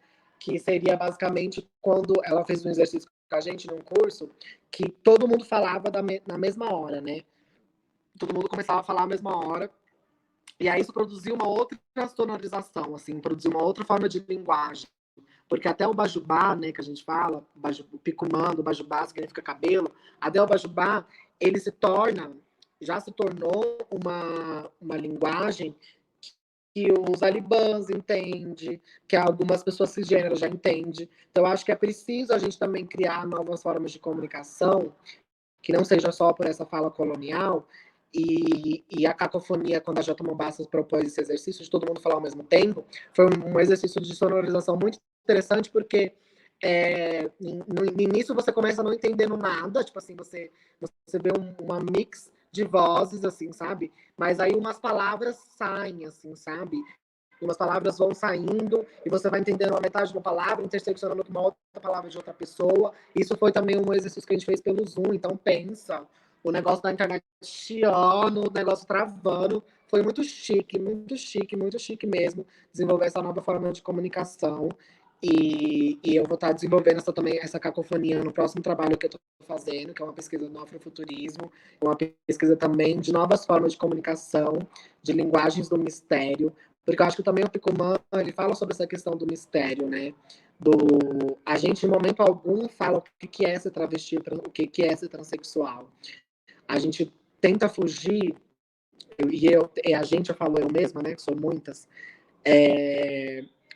Que seria basicamente quando ela fez um exercício com a gente num curso, que todo mundo falava na mesma hora, né? Todo mundo começava a falar a mesma hora. E aí isso produziu uma outra sonorização, assim, produziu uma outra forma de linguagem. Porque até o bajubá, né, que a gente fala, o picumã do bajubá significa cabelo, até o bajubá, ele já se tornou uma linguagem que os alibãs entendem, que algumas pessoas cisgêneras já entendem. Então, eu acho que é preciso a gente também criar novas formas de comunicação, que não seja só por essa fala colonial. E a cacofonia, quando a J. Mombassa propôs esse exercício de todo mundo falar ao mesmo tempo, foi um exercício de sonorização muito interessante, porque no início você começa não entendendo nada, tipo assim, você vê uma mix de vozes, assim, sabe? Mas aí umas palavras saem, assim, sabe? E umas palavras vão saindo e você vai entendendo a metade de uma palavra, interseccionando com uma outra palavra de outra pessoa. Isso foi também um exercício que a gente fez pelo Zoom, então pensa, o negócio da internet chiando, o negócio travando. Foi muito chique, muito chique, muito chique mesmo desenvolver essa nova forma de comunicação. E eu vou estar desenvolvendo essa cacofonia no próximo trabalho que eu estou fazendo, que é uma pesquisa no afrofuturismo, uma pesquisa também de novas formas de comunicação, de linguagens do mistério, porque eu acho que também o Picumã, ele fala sobre essa questão do mistério, né? A gente, em momento algum, fala o que é ser travesti, o que é ser transexual. A gente tenta fugir, a gente, eu falo eu mesma, né? Que sou muitas,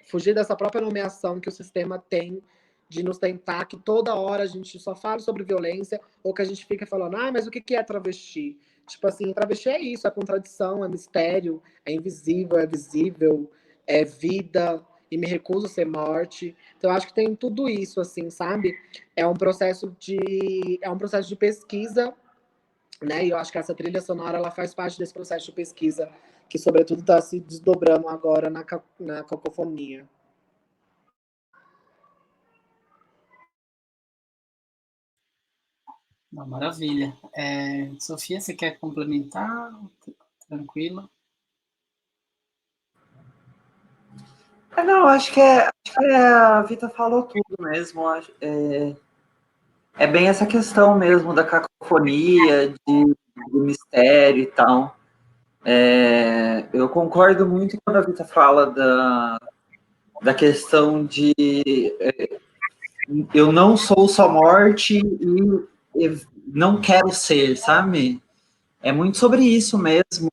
fugir dessa própria nomeação que o sistema tem de nos tentar que toda hora a gente só fale sobre violência, ou que a gente fica falando, mas o que é travesti? Tipo assim, travesti é isso, é contradição, é mistério, é invisível, é visível, é vida, e me recuso a ser morte. Então, eu acho que tem tudo isso, assim, sabe? É um processo de pesquisa, né? E eu acho que essa trilha sonora, ela faz parte desse processo de pesquisa, que, sobretudo, está se desdobrando agora na cacofonia. Maravilha. Sofia, você quer complementar? Tranquilo? Não, acho que a Vita falou tudo mesmo. É bem essa questão mesmo da cacofonia, do mistério e tal. Eu concordo muito quando a Vita fala da questão de eu não sou só morte e não quero ser, sabe? É muito sobre isso mesmo.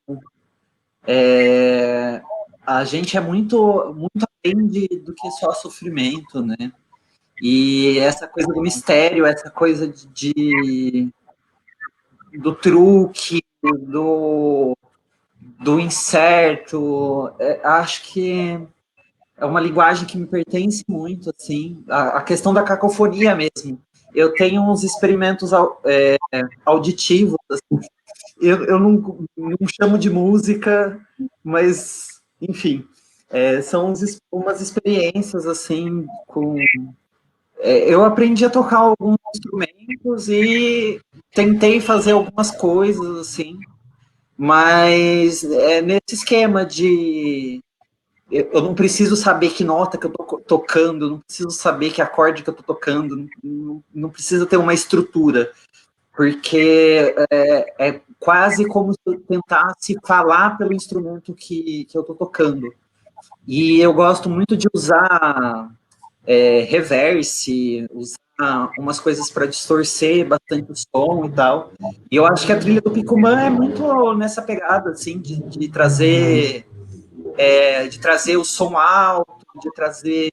A gente é muito, muito além do que só sofrimento, né? E essa coisa do mistério, essa coisa do truque, do incerto, acho que é uma linguagem que me pertence muito, assim, a questão da cacofonia mesmo. Eu tenho uns experimentos auditivos, assim. Eu não chamo de música, mas, enfim, são umas experiências, assim, eu aprendi a tocar alguns instrumentos e tentei fazer algumas coisas, assim, mas nesse esquema de eu não preciso saber que nota que eu tô tocando, não preciso saber que acorde que eu tô tocando, não precisa ter uma estrutura, porque é quase como se eu tentasse falar pelo instrumento que eu tô tocando. E eu gosto muito de usar reverse, usar umas coisas para distorcer bastante o som e tal. E eu acho que a trilha do Picumã é muito nessa pegada, assim, de trazer o som alto, de trazer...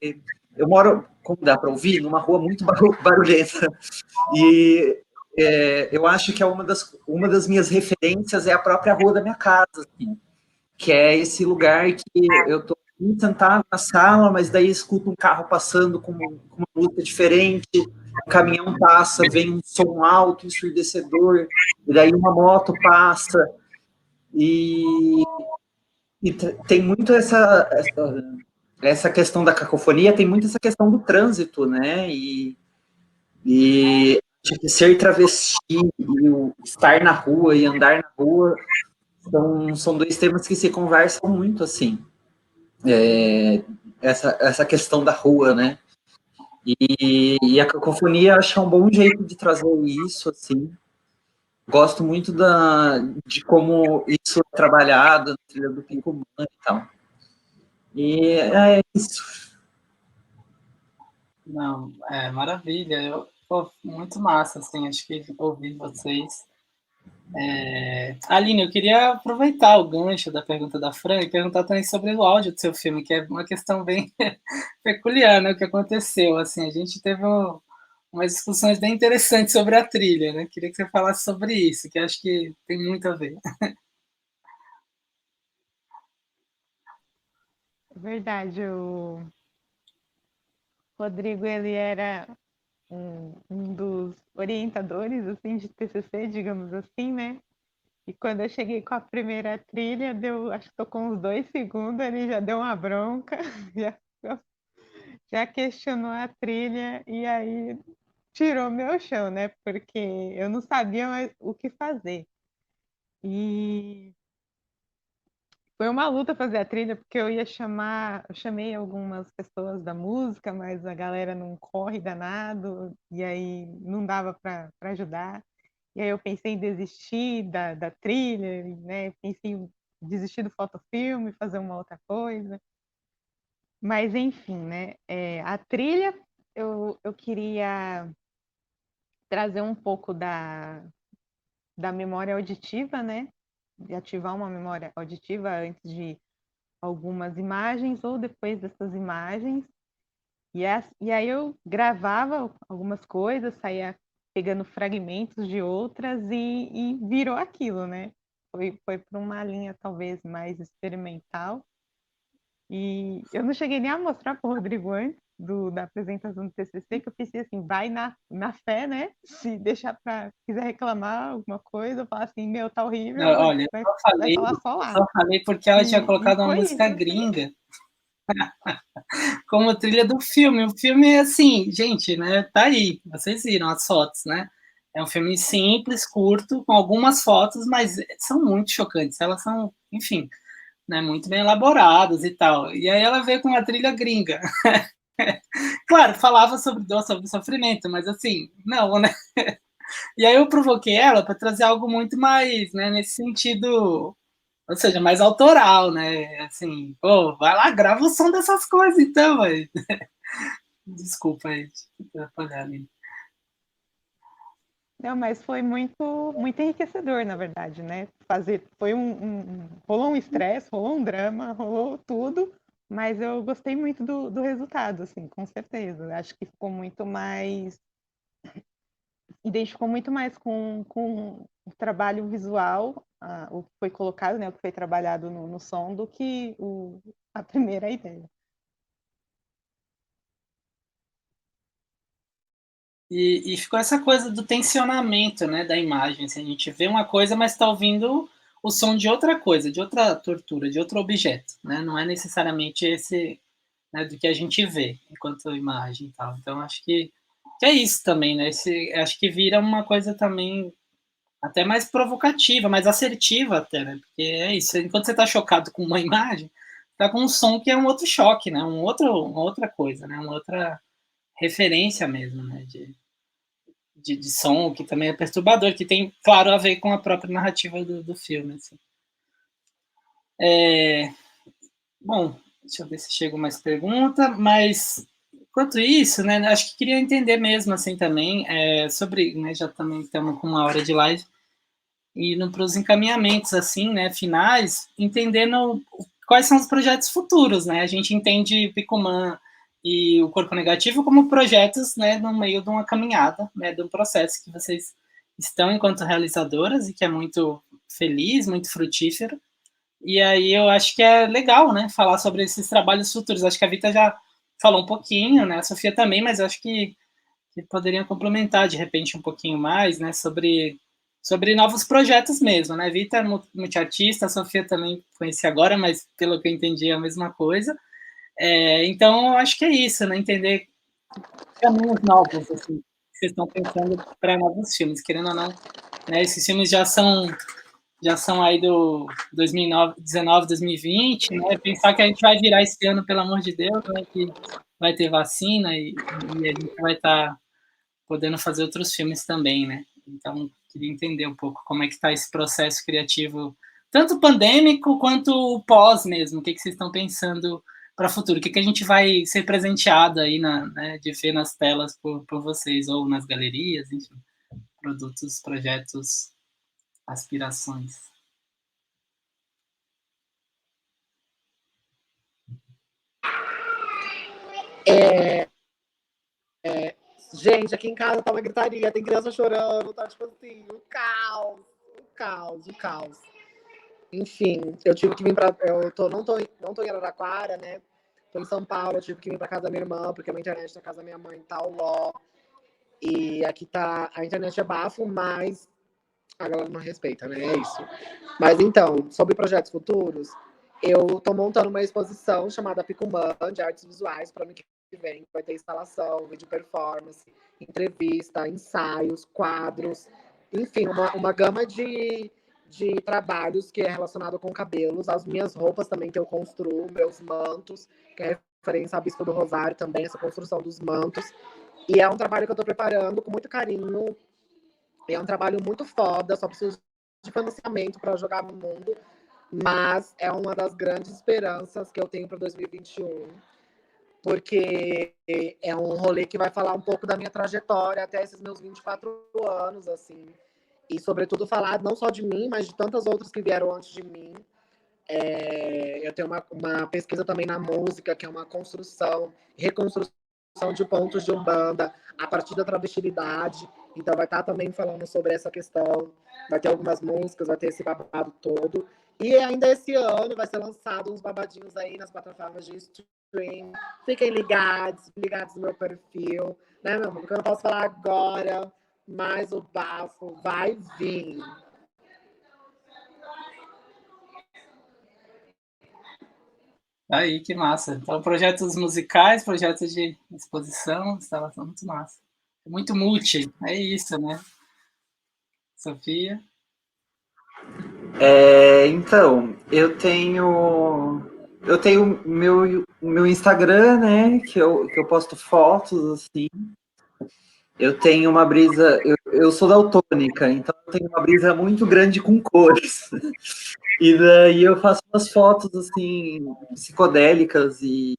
Eu moro, como dá para ouvir, numa rua muito barulhenta. E eu acho que uma das minhas referências é a própria rua da minha casa, assim, que é esse lugar que eu estou sentado na sala, mas daí escuto um carro passando com uma música diferente, um caminhão passa, vem um som alto, ensurdecedor, e daí uma moto passa, e tem muito essa questão da cacofonia, tem muito essa questão do trânsito, né? E acho que ser travesti, e estar na rua e andar na rua são dois temas que se conversam muito, assim. Essa questão da rua, né? E a cacofonia acho um bom jeito de trazer isso, assim. Gosto muito de como isso é trabalhado na trilha do Picumã e tal. E é isso. Não, maravilha. Pô, muito massa, assim, acho que ouvir vocês. Aline, eu queria aproveitar o gancho da pergunta da Fran e perguntar também sobre o áudio do seu filme, que é uma questão bem peculiar, né? O que aconteceu, assim, a gente teve umas discussões bem interessantes sobre a trilha, né? Queria que você falasse sobre isso, que acho que tem muito a ver. É verdade, o Rodrigo, ele era um dos orientadores, assim, de TCC, digamos assim, né? E quando eu cheguei com a primeira trilha, acho que tocou uns 2 segundos, ele já deu uma bronca, já, já questionou a trilha e aí tirou meu chão, né? Porque eu não sabia mais o que fazer. E foi uma luta fazer a trilha, porque eu chamei algumas pessoas da música, mas a galera não corre danado, e aí não dava para ajudar. E aí eu pensei em desistir da trilha, né? Pensei em desistir do fotofilme, fazer uma outra coisa. Mas enfim, né? A trilha eu queria trazer um pouco da memória auditiva, né? De ativar uma memória auditiva antes de algumas imagens ou depois dessas imagens. E aí eu gravava algumas coisas, saía pegando fragmentos de outras e virou aquilo, né? Foi para uma linha talvez mais experimental. E eu não cheguei nem a mostrar para o Rodrigo antes da apresentação do TCC, que eu pensei assim, vai na fé, né? Se deixar para quiser reclamar alguma coisa, eu falo assim, meu, tá horrível, Olha, vai falar só lá. só falei porque ela tinha E colocado uma foi música isso. gringa como trilha do filme. O filme é assim, gente, né? Tá aí, vocês viram as fotos, né? É um filme simples, curto, com algumas fotos, mas são muito chocantes. Elas são, enfim, né, muito bem elaboradas e tal. E aí ela veio com uma trilha gringa. Claro, falava sobre dor, sobre sofrimento, mas assim, não, né? E aí eu provoquei ela para trazer algo muito mais, né, nesse sentido, ou seja, mais autoral, né? Assim, pô, vai lá, grava o som dessas coisas, então, mas... Desculpa aí, atrapalhar ali. Não, mas foi muito enriquecedor, na verdade, né? Foi rolou um estresse, rolou um drama, rolou tudo, mas eu gostei muito do resultado, assim, com certeza. Acho que ficou muito mais, identificou muito mais com o trabalho visual, o que foi colocado, né? O que foi trabalhado no som, do que a primeira ideia. E ficou essa coisa do tensionamento, né, da imagem. Assim, a gente vê uma coisa, mas está ouvindo o som de outra coisa, de outra tortura, de outro objeto, né? Não é necessariamente esse, né, do que a gente vê enquanto imagem e tal. Então acho que é isso também, né? Acho que vira uma coisa também até mais provocativa, mais assertiva até, né? Porque é isso. Enquanto você está chocado com uma imagem, tá com um som que é um outro choque, né? Uma outra coisa, né? Uma outra referência mesmo, né? De som, que também é perturbador, que tem, claro, a ver com a própria narrativa do filme. Assim. Bom, deixa eu ver se chega mais pergunta, mas enquanto isso, né, acho que queria entender mesmo assim também sobre, né, já também estamos com 1 hora de live, e indo para os encaminhamentos assim, né, finais, entendendo quais são os projetos futuros, né? A gente entende Picumã e o Corpo Negativo como projetos, né, no meio de uma caminhada, né, de um processo que vocês estão enquanto realizadoras e que é muito feliz, muito frutífero. E aí eu acho que é legal, né, falar sobre esses trabalhos futuros. Acho que a Vita já falou um pouquinho, né, a Sofia também, mas eu acho que poderiam complementar, de repente, um pouquinho mais, né, sobre novos projetos mesmo, né, Vita é multiartista, a Sofia também conheci agora, mas pelo que eu entendi é a mesma coisa. Então, eu acho que é isso, né, entender caminhos novos, assim, que vocês estão pensando para novos filmes, querendo ou não, né, esses filmes já são aí do 2019, 2020, né? Pensar que a gente vai virar esse ano, pelo amor de Deus, né? Que vai ter vacina e a gente vai estar podendo fazer outros filmes também, né? Então, queria entender um pouco como é que está esse processo criativo, tanto pandêmico quanto o pós mesmo. O que vocês estão pensando para o futuro? O que a gente vai ser presenteado aí né, de ver nas telas por vocês, ou nas galerias, enfim, produtos, projetos, aspirações. Gente, aqui em casa tá uma gritaria, tem criança chorando, tá tipo assim, o caos, o caos, o caos. Enfim, eu tive que vir pra. Não tô em Araraquara, né? Tô em São Paulo, eu tive que vir pra casa da minha irmã, porque a minha internet na casa da minha mãe tá o ló. E aqui tá. A internet é bafo, mas a galera não respeita, né? É isso. Mas então, sobre projetos futuros, eu tô montando uma exposição chamada Picumã, de artes visuais, para mim que vem. Vai ter instalação, vídeo performance, entrevista, ensaios, quadros, enfim, uma gama de trabalhos que é relacionado com cabelos, as minhas roupas também que eu construo, meus mantos, que é referência a Bispo do Rosário também, essa construção dos mantos. E é um trabalho que eu estou preparando com muito carinho. É um trabalho muito foda, só preciso de financiamento para jogar no mundo. Mas é uma das grandes esperanças que eu tenho para 2021, porque é um rolê que vai falar um pouco da minha trajetória até esses meus 24 anos, assim. E, sobretudo, falar não só de mim, mas de tantas outras que vieram antes de mim. Eu tenho uma pesquisa também na música, que é uma construção, reconstrução de pontos de Umbanda a partir da travestilidade. Então vai estar também falando sobre essa questão. Vai ter algumas músicas, vai ter esse babado todo. E ainda esse ano vai ser lançado uns babadinhos aí nas plataformas de stream. Fiquem ligados no meu perfil. Né, meu amor? Porque eu não posso falar agora, mas o bafo vai vir. Aí, que massa. Então, projetos musicais, projetos de exposição, instalação, muito massa. Muito multi, é isso, né? Sofia? Então, eu tenho meu Instagram, né, que eu posto fotos, assim. Eu tenho uma brisa, eu sou daltônica, então eu tenho uma brisa muito grande com cores. E daí eu faço umas fotos, assim, psicodélicas e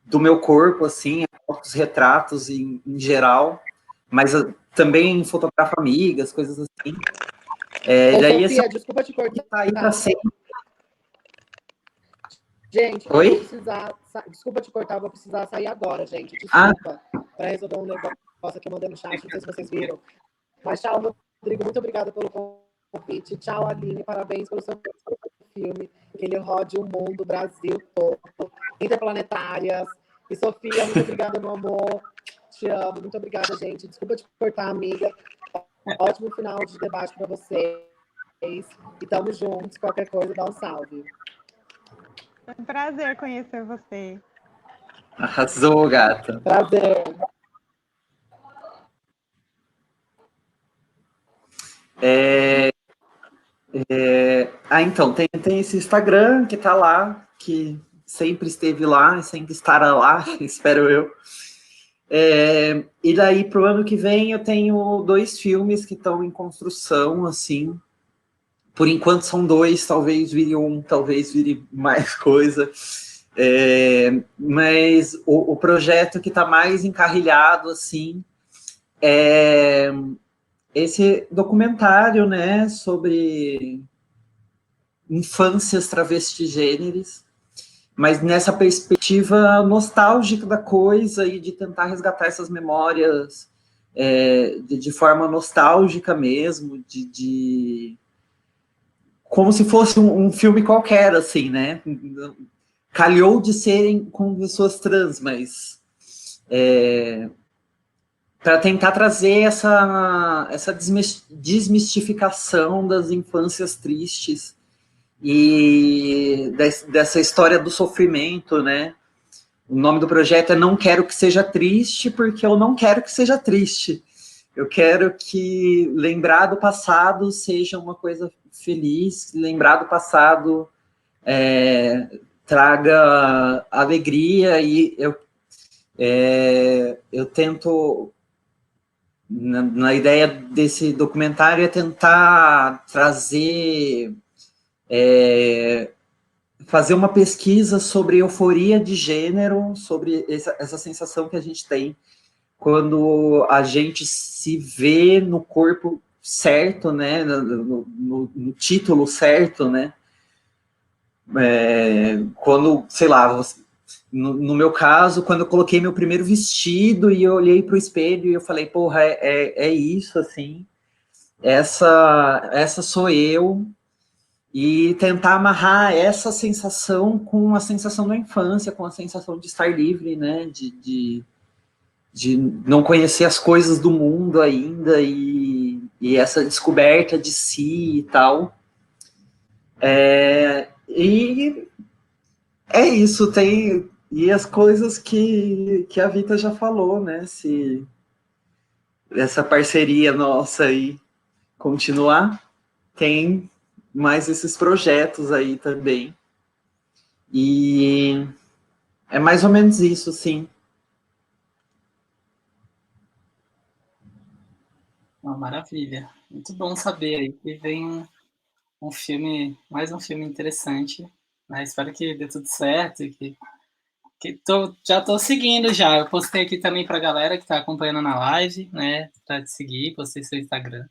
do meu corpo, assim, fotos, retratos em geral, mas também fotografo amigas, coisas assim. Ô, Daí Sofia, desculpa te que cortar. tá aí pra sempre. Gente, eu Oi? vou precisar. Desculpa te cortar, eu vou precisar sair agora, gente. Ah, Desculpa. Para resolver um negócio que eu mandei no chat, não sei se vocês viram. Mas tchau, Rodrigo. Muito obrigada pelo convite. Tchau, Aline. Parabéns pelo seu filme. Que ele rode o mundo, o Brasil todo. Interplanetárias. E Sofia, muito obrigada, meu amor. Te amo. Muito obrigada, gente. Desculpa te cortar, amiga. Ótimo final de debate para vocês. E tamo juntos. Qualquer coisa, dá um salve. Foi um prazer conhecer você. arrasou, gata. Prazer. Então, tem esse Instagram que tá lá, que sempre esteve lá, sempre estará lá, espero eu. E daí, para o ano que vem, eu tenho 2 filmes que estão em construção, assim. Por enquanto são 2, talvez vire 1, talvez vire mais coisa. Mas o projeto que está mais encarrilhado, assim, é esse documentário, né, sobre infâncias travestigêneres, mas nessa perspectiva nostálgica da coisa e de tentar resgatar essas memórias de forma nostálgica mesmo, como se fosse um filme qualquer, assim, né? Calhou de serem com pessoas trans, mas para tentar trazer essa desmistificação das infâncias tristes e dessa história do sofrimento, né? O nome do projeto é Não Quero Que Seja Triste, porque eu não quero que seja triste. Eu quero que lembrar do passado seja uma coisa feliz, lembrar do passado traga alegria, e eu tento, na ideia desse documentário, é tentar trazer, fazer uma pesquisa sobre euforia de gênero, sobre essa sensação que a gente tem quando a gente se vê no corpo certo, né, no título certo, né, quando, sei lá, no meu caso, quando eu coloquei meu primeiro vestido e eu olhei para o espelho e eu falei, porra, é isso, assim, essa sou eu, e tentar amarrar essa sensação com a sensação da infância, com a sensação de estar livre, né, de não conhecer as coisas do mundo ainda, e essa descoberta de si e tal. E é isso, tem. E as coisas que a Vita já falou, né? Se essa parceria nossa aí continuar, tem mais esses projetos aí também. E é mais ou menos isso, sim. Uma maravilha. Muito bom saber aí que vem um filme, mais um filme interessante. Né? Espero que dê tudo certo e já tô seguindo já. Eu postei aqui também para a galera que está acompanhando na live, né? Para te seguir, postei seu Instagram.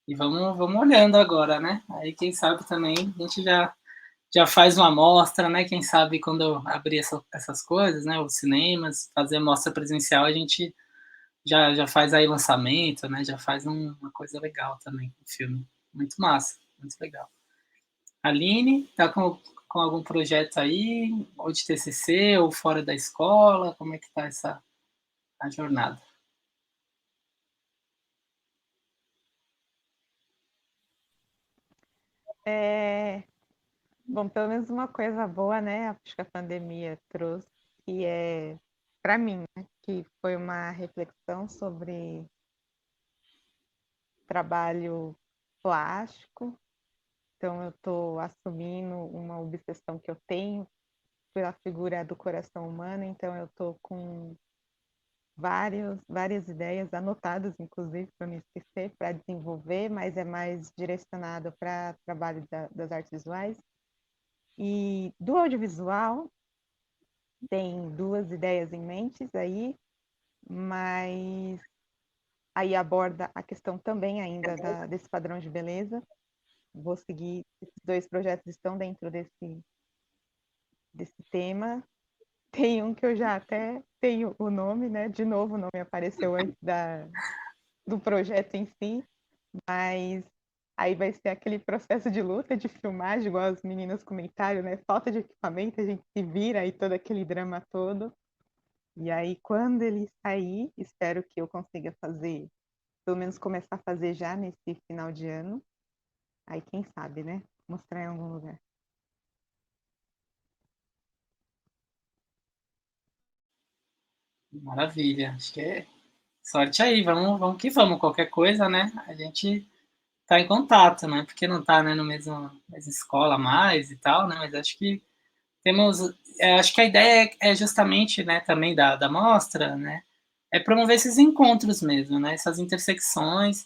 E vamos olhando agora, né? Aí quem sabe também a gente já faz uma amostra, né? Quem sabe quando eu abrir essas coisas, né? Os cinemas, fazer mostra presencial, a gente já faz aí lançamento, né? Já faz uma coisa legal também, o filme. Muito massa, muito legal. Aline, tá com algum projeto aí, ou de TCC, ou fora da escola? Como é que tá a jornada? Bom, pelo menos uma coisa boa, né? Acho que a pandemia trouxe, que é, para mim, né, que foi uma reflexão sobre trabalho plástico. Então, eu estou assumindo uma obsessão que eu tenho pela figura do coração humano. Então, eu estou com várias ideias anotadas, inclusive, para não esquecer, para desenvolver, mas é mais direcionado para trabalho das artes visuais. E do audiovisual, tem 2 ideias em mente aí, mas aí aborda a questão também ainda desse padrão de beleza. Vou seguir, esses 2 projetos estão dentro desse tema. Tem um que eu já até tenho o nome, né? De novo, o nome apareceu antes do projeto em si, mas aí vai ser aquele processo de luta, de filmagem, igual as meninas comentaram, né? Falta de equipamento, a gente se vira e todo aquele drama todo. E aí, quando ele sair, espero que eu consiga fazer, pelo menos começar a fazer já nesse final de ano. Aí, quem sabe, né? Mostrar em algum lugar. Maravilha, acho que é sorte aí, vamos que vamos. Qualquer coisa, né? A gente tá em contato, né? Porque não tá, né, no mesma escola mais e tal, né? Mas acho que temos, acho que a ideia é justamente, né, também da mostra, né, é promover esses encontros mesmo, né, essas intersecções.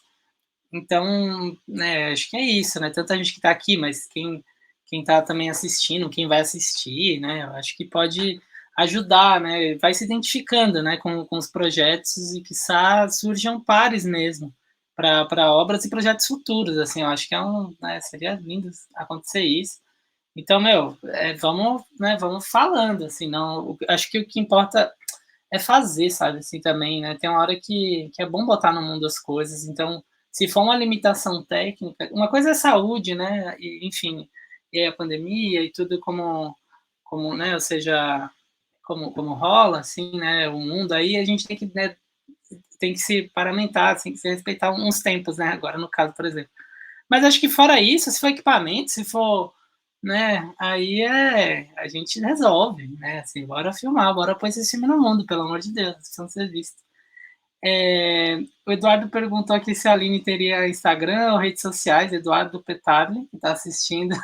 Então, né, acho que é isso, né, tanta gente que está aqui, mas quem está também assistindo, quem vai assistir, né, eu acho que pode ajudar, né, vai se identificando, né, com os projetos e quiçá surjam pares mesmo para obras e projetos futuros, assim, eu acho que né, seria lindo acontecer isso. Então, meu, vamos, né, vamos falando, assim, não, acho que o que importa é fazer, sabe, assim, também, né, tem uma hora que é bom botar no mundo as coisas, então, se for uma limitação técnica, uma coisa é saúde, né, e, enfim, e aí a pandemia e tudo como, né, ou seja, como rola, assim, né, o mundo aí, a gente tem que, né, tem que se paramentar, tem que se respeitar uns tempos, né, agora no caso, por exemplo. Mas acho que fora isso, se for equipamento, se for, né, aí a gente resolve, né, assim, bora filmar, bora pôr esse filme no mundo, pelo amor de Deus, precisam ser vistos. O Eduardo perguntou aqui se a Aline teria Instagram ou redes sociais, Eduardo Petarli, que está assistindo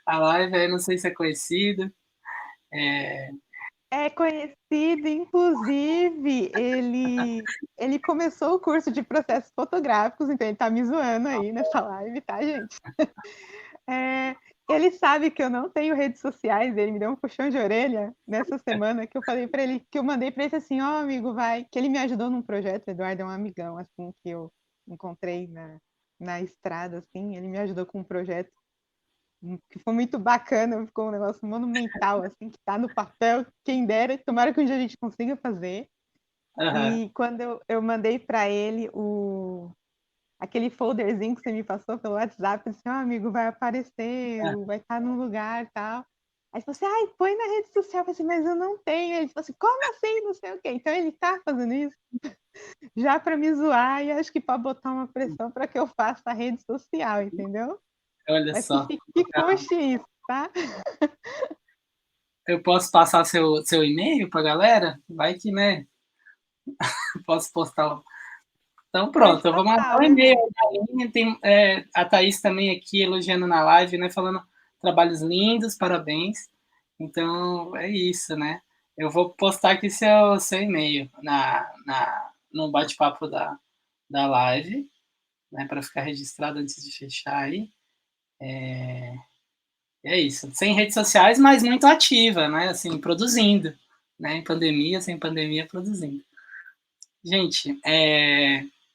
a live, aí não sei se é conhecido. É conhecido, inclusive, ele começou o curso de processos fotográficos, então ele tá me zoando aí nessa live, tá, gente? Ele sabe que eu não tenho redes sociais, ele me deu um puxão de orelha nessa semana que eu falei para ele, que eu mandei para ele assim, ó, amigo, vai, que ele me ajudou num projeto, o Eduardo é um amigão, assim, que eu encontrei na estrada, assim, ele me ajudou com um projeto que foi muito bacana, ficou um negócio monumental, assim, que tá no papel, quem dera, tomara que um dia a gente consiga fazer. Uhum. E quando eu mandei para ele aquele folderzinho que você me passou pelo WhatsApp, eu disse, amigo, vai aparecer, vai estar num lugar e tal. Aí você, põe na rede social, eu falei assim, mas eu não tenho. Ele falou assim, como assim, não sei o quê. Então ele tá fazendo isso já para me zoar e acho que para botar uma pressão para que eu faça a rede social, entendeu? Olha Mas só. que conste isso, tá? Eu posso passar seu e-mail para a galera? Vai que, né? Posso postar. Então, pronto, eu vou mandar um e-mail da Aline. Tem a Thaís também aqui elogiando na live, né? Falando trabalhos lindos, parabéns. Então, é isso, né? Eu vou postar aqui seu e-mail no bate-papo da live, né? Para ficar registrado antes de fechar aí. É isso. Sem redes sociais, mas muito ativa, né? Assim, produzindo. Né? Em pandemia, sem pandemia, produzindo. Gente,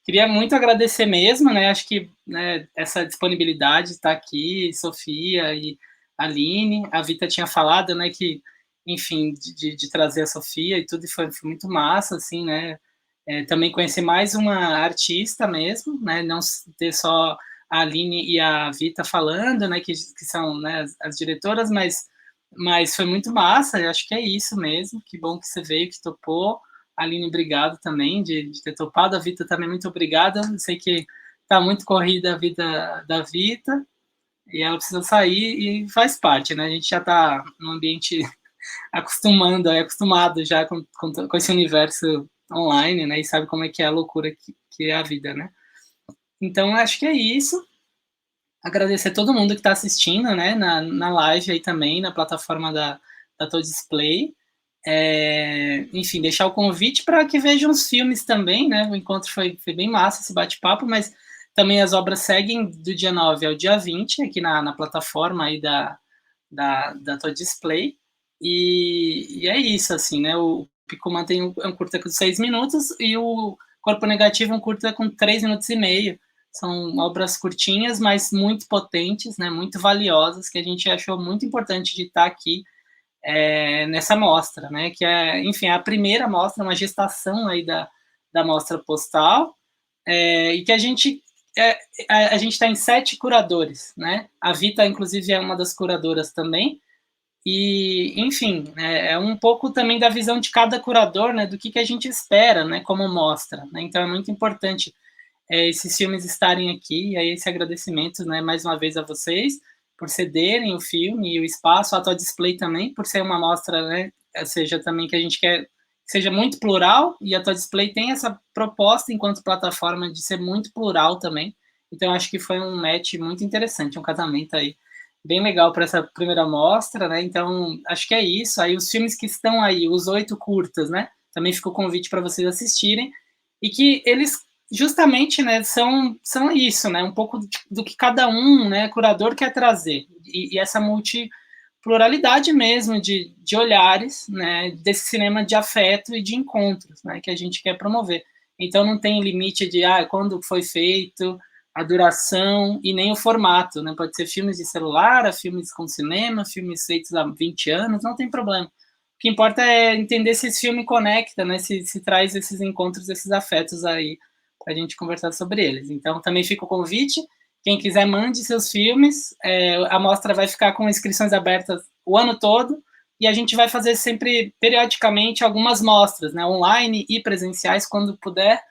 queria muito agradecer mesmo, né? Acho que, né, essa disponibilidade de estar aqui, Sofia e Aline, a Vita tinha falado, né, que, enfim, de trazer a Sofia e tudo, e foi muito massa, assim, né? Também conhecer mais uma artista mesmo, né? Não ter só a Aline e a Vita falando, né, que são, né, as diretoras, mas foi muito massa, eu acho que é isso mesmo, que bom que você veio, que topou. Aline, obrigado também de ter topado. A Vita também, muito obrigada. Eu sei que está muito corrida a vida da Vita e ela precisa sair e faz parte, né? A gente já está num ambiente acostumado já com esse universo online, né? E sabe como é que é a loucura que é a vida, né? Então, acho que é isso. Agradecer a todo mundo que está assistindo, né? Na live aí também, na plataforma da Tô Display. Enfim, deixar o convite para que vejam os filmes também, né? O encontro foi bem massa, esse bate-papo, mas também as obras seguem do dia 9 ao dia 20, aqui na plataforma aí da Tua Display. E é isso, assim, né? O Picuman tem um curta com 6 minutos e o Corpo Negativo um curta com 3 minutos e meio. São obras curtinhas, mas muito potentes, né? Muito valiosas, que a gente achou muito importante de estar aqui nessa mostra, né? Que enfim, a primeira mostra, uma gestação aí da mostra postal, e que a gente está em 7 curadores, né? A Vita, inclusive, é uma das curadoras também. E, enfim, é um pouco também da visão de cada curador, né? Do que a gente espera, né? Como mostra, né? Então é muito importante esses filmes estarem aqui, e aí esse agradecimento, né, mais uma vez a vocês, por cederem o filme e o espaço, a Tua Display também, por ser uma mostra, né, seja também que a gente quer que seja muito plural, e a Tua Display tem essa proposta enquanto plataforma de ser muito plural também, então acho que foi um match muito interessante, um casamento aí bem legal para essa primeira mostra, né? Então, acho que é isso. Aí os filmes que estão aí, os 8 curtas, né? Também fica o convite para vocês assistirem, e que eles justamente, né, são isso, né? Um pouco do que cada um, né, curador quer trazer. E essa multipluralidade mesmo de olhares, né, desse cinema de afeto e de encontros, né, que a gente quer promover. Então não tem limite de quando foi feito, a duração e nem o formato, né? Pode ser filmes de celular, filmes com cinema, filmes feitos há 20 anos, não tem problema. O que importa é entender se esse filme conecta, né? Se traz esses encontros, esses afetos aí, para a gente conversar sobre eles. Então, também fica o convite. Quem quiser, mande seus filmes. A mostra vai ficar com inscrições abertas o ano todo, e a gente vai fazer sempre, periodicamente, algumas mostras, né? Online e presenciais, quando puder,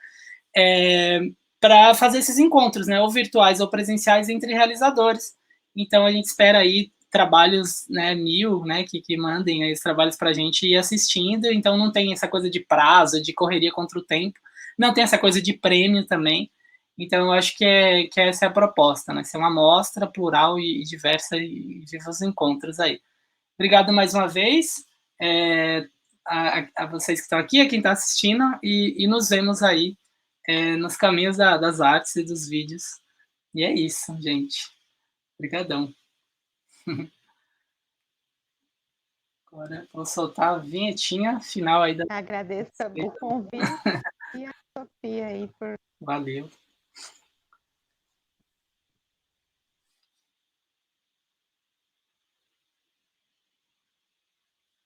para fazer esses encontros, né, ou virtuais ou presenciais entre realizadores. Então a gente espera aí trabalhos, né, 1000, né, que mandem aí os trabalhos para a gente ir assistindo. Então não tem essa coisa de prazo, de correria contra o tempo, não tem essa coisa de prêmio também. Então eu acho que essa é a proposta, né, ser uma mostra plural e diversa e vivos encontros aí. Obrigado mais uma vez a vocês que estão aqui, a quem está assistindo, e nos vemos aí nos caminhos das artes e dos vídeos. E é isso, gente. Obrigadão. Agora vou soltar a vinhetinha final aí. Agradeço o convite e a Sofia aí por... Valeu.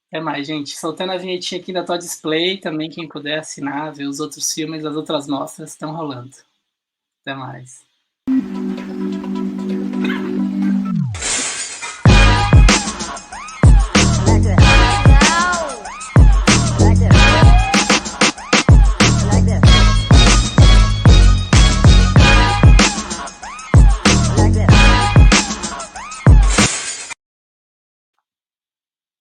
Até mais, gente. Soltando a vinhetinha aqui da tua display, também quem puder assinar, ver os outros filmes, as outras mostras estão rolando. Até mais.